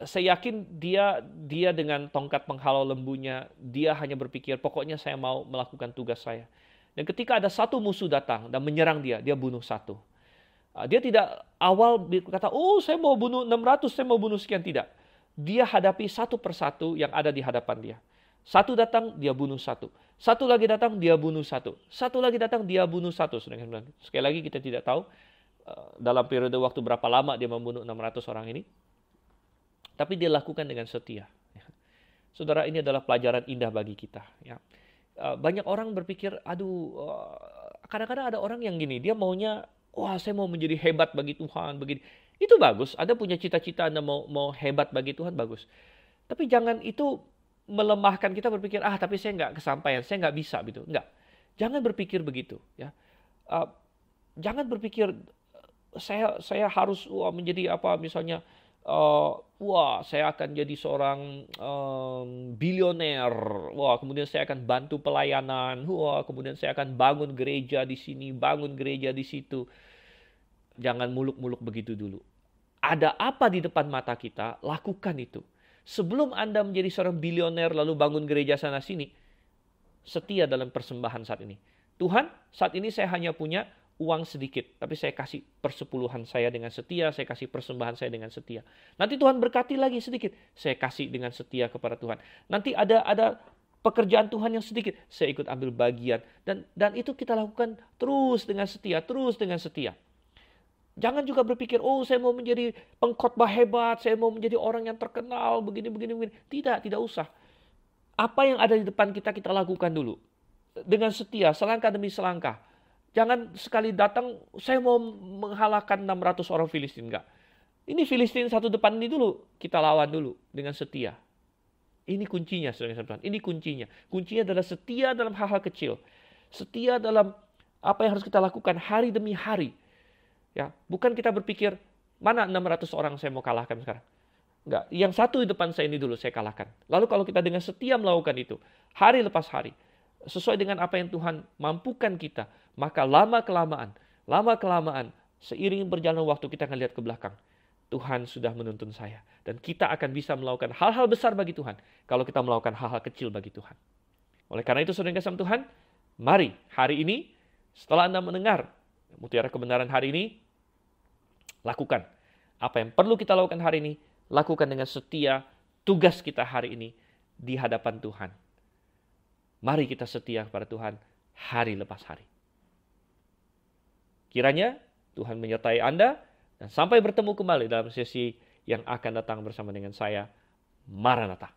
Saya yakin dia dengan tongkat penghalau lembunya, dia hanya berpikir, pokoknya saya mau melakukan tugas saya. Dan ketika ada satu musuh datang dan menyerang dia bunuh satu. Dia tidak awal berkata, oh saya mau bunuh 600, saya mau bunuh sekian. Tidak. Dia hadapi satu persatu yang ada di hadapan dia. Satu datang, dia bunuh satu. Satu lagi datang, dia bunuh satu. Satu lagi datang, dia bunuh satu. Sekali lagi kita tidak tahu dalam periode waktu berapa lama dia membunuh 600 orang ini. Tapi dia lakukan dengan setia. Saudara, ini adalah pelajaran indah bagi kita. Ya. Banyak orang berpikir, kadang-kadang ada orang yang gini, dia maunya, wah saya mau menjadi hebat bagi Tuhan, begini. Itu bagus, Anda punya cita-cita Anda mau hebat bagi Tuhan, bagus. Tapi jangan itu melemahkan kita berpikir, tapi saya nggak kesampaian, saya nggak bisa gitu. Nggak. Jangan berpikir begitu. Ya. Jangan berpikir, saya harus menjadi apa misalnya, saya akan jadi seorang bilioner. Kemudian saya akan bantu pelayanan. Kemudian saya akan bangun gereja di sini, bangun gereja di situ. Jangan muluk-muluk begitu dulu. Ada apa di depan mata kita, lakukan itu. Sebelum Anda menjadi seorang bilioner lalu bangun gereja sana sini, setia dalam persembahan saat ini. Tuhan, saat ini saya hanya punya uang sedikit, tapi saya kasih persepuluhan saya dengan setia, saya kasih persembahan saya dengan setia. Nanti Tuhan berkati lagi sedikit, saya kasih dengan setia kepada Tuhan. Nanti ada pekerjaan Tuhan yang sedikit, saya ikut ambil bagian. Dan itu kita lakukan terus dengan setia, terus dengan setia. Jangan juga berpikir, saya mau menjadi pengkhotbah hebat, saya mau menjadi orang yang terkenal, begini. Tidak usah. Apa yang ada di depan kita lakukan dulu. Dengan setia, selangkah demi selangkah. Jangan sekali datang, saya mau mengalahkan 600 orang Filistin. Enggak. Ini Filistin satu depan ini dulu, kita lawan dulu dengan setia. Ini kuncinya, saudara-saudara. Ini kuncinya. Kuncinya adalah setia dalam hal-hal kecil. Setia dalam apa yang harus kita lakukan hari demi hari. Ya, bukan kita berpikir, mana 600 orang saya mau kalahkan sekarang. Enggak, yang satu di depan saya ini dulu saya kalahkan. Lalu kalau kita dengan setia melakukan itu, hari lepas hari, sesuai dengan apa yang Tuhan mampukan kita, maka lama-kelamaan, seiring berjalan waktu kita akan lihat ke belakang. Tuhan sudah menuntun saya. Dan kita akan bisa melakukan hal-hal besar bagi Tuhan, kalau kita melakukan hal-hal kecil bagi Tuhan. Oleh karena itu, saudara yang kasih Tuhan, mari hari ini, setelah Anda mendengar mutiara kebenaran hari ini, lakukan. Apa yang perlu kita lakukan hari ini, lakukan dengan setia tugas kita hari ini di hadapan Tuhan. Mari kita setia kepada Tuhan hari lepas hari. Kiranya Tuhan menyertai Anda dan sampai bertemu kembali dalam sesi yang akan datang bersama dengan saya. Maranatha.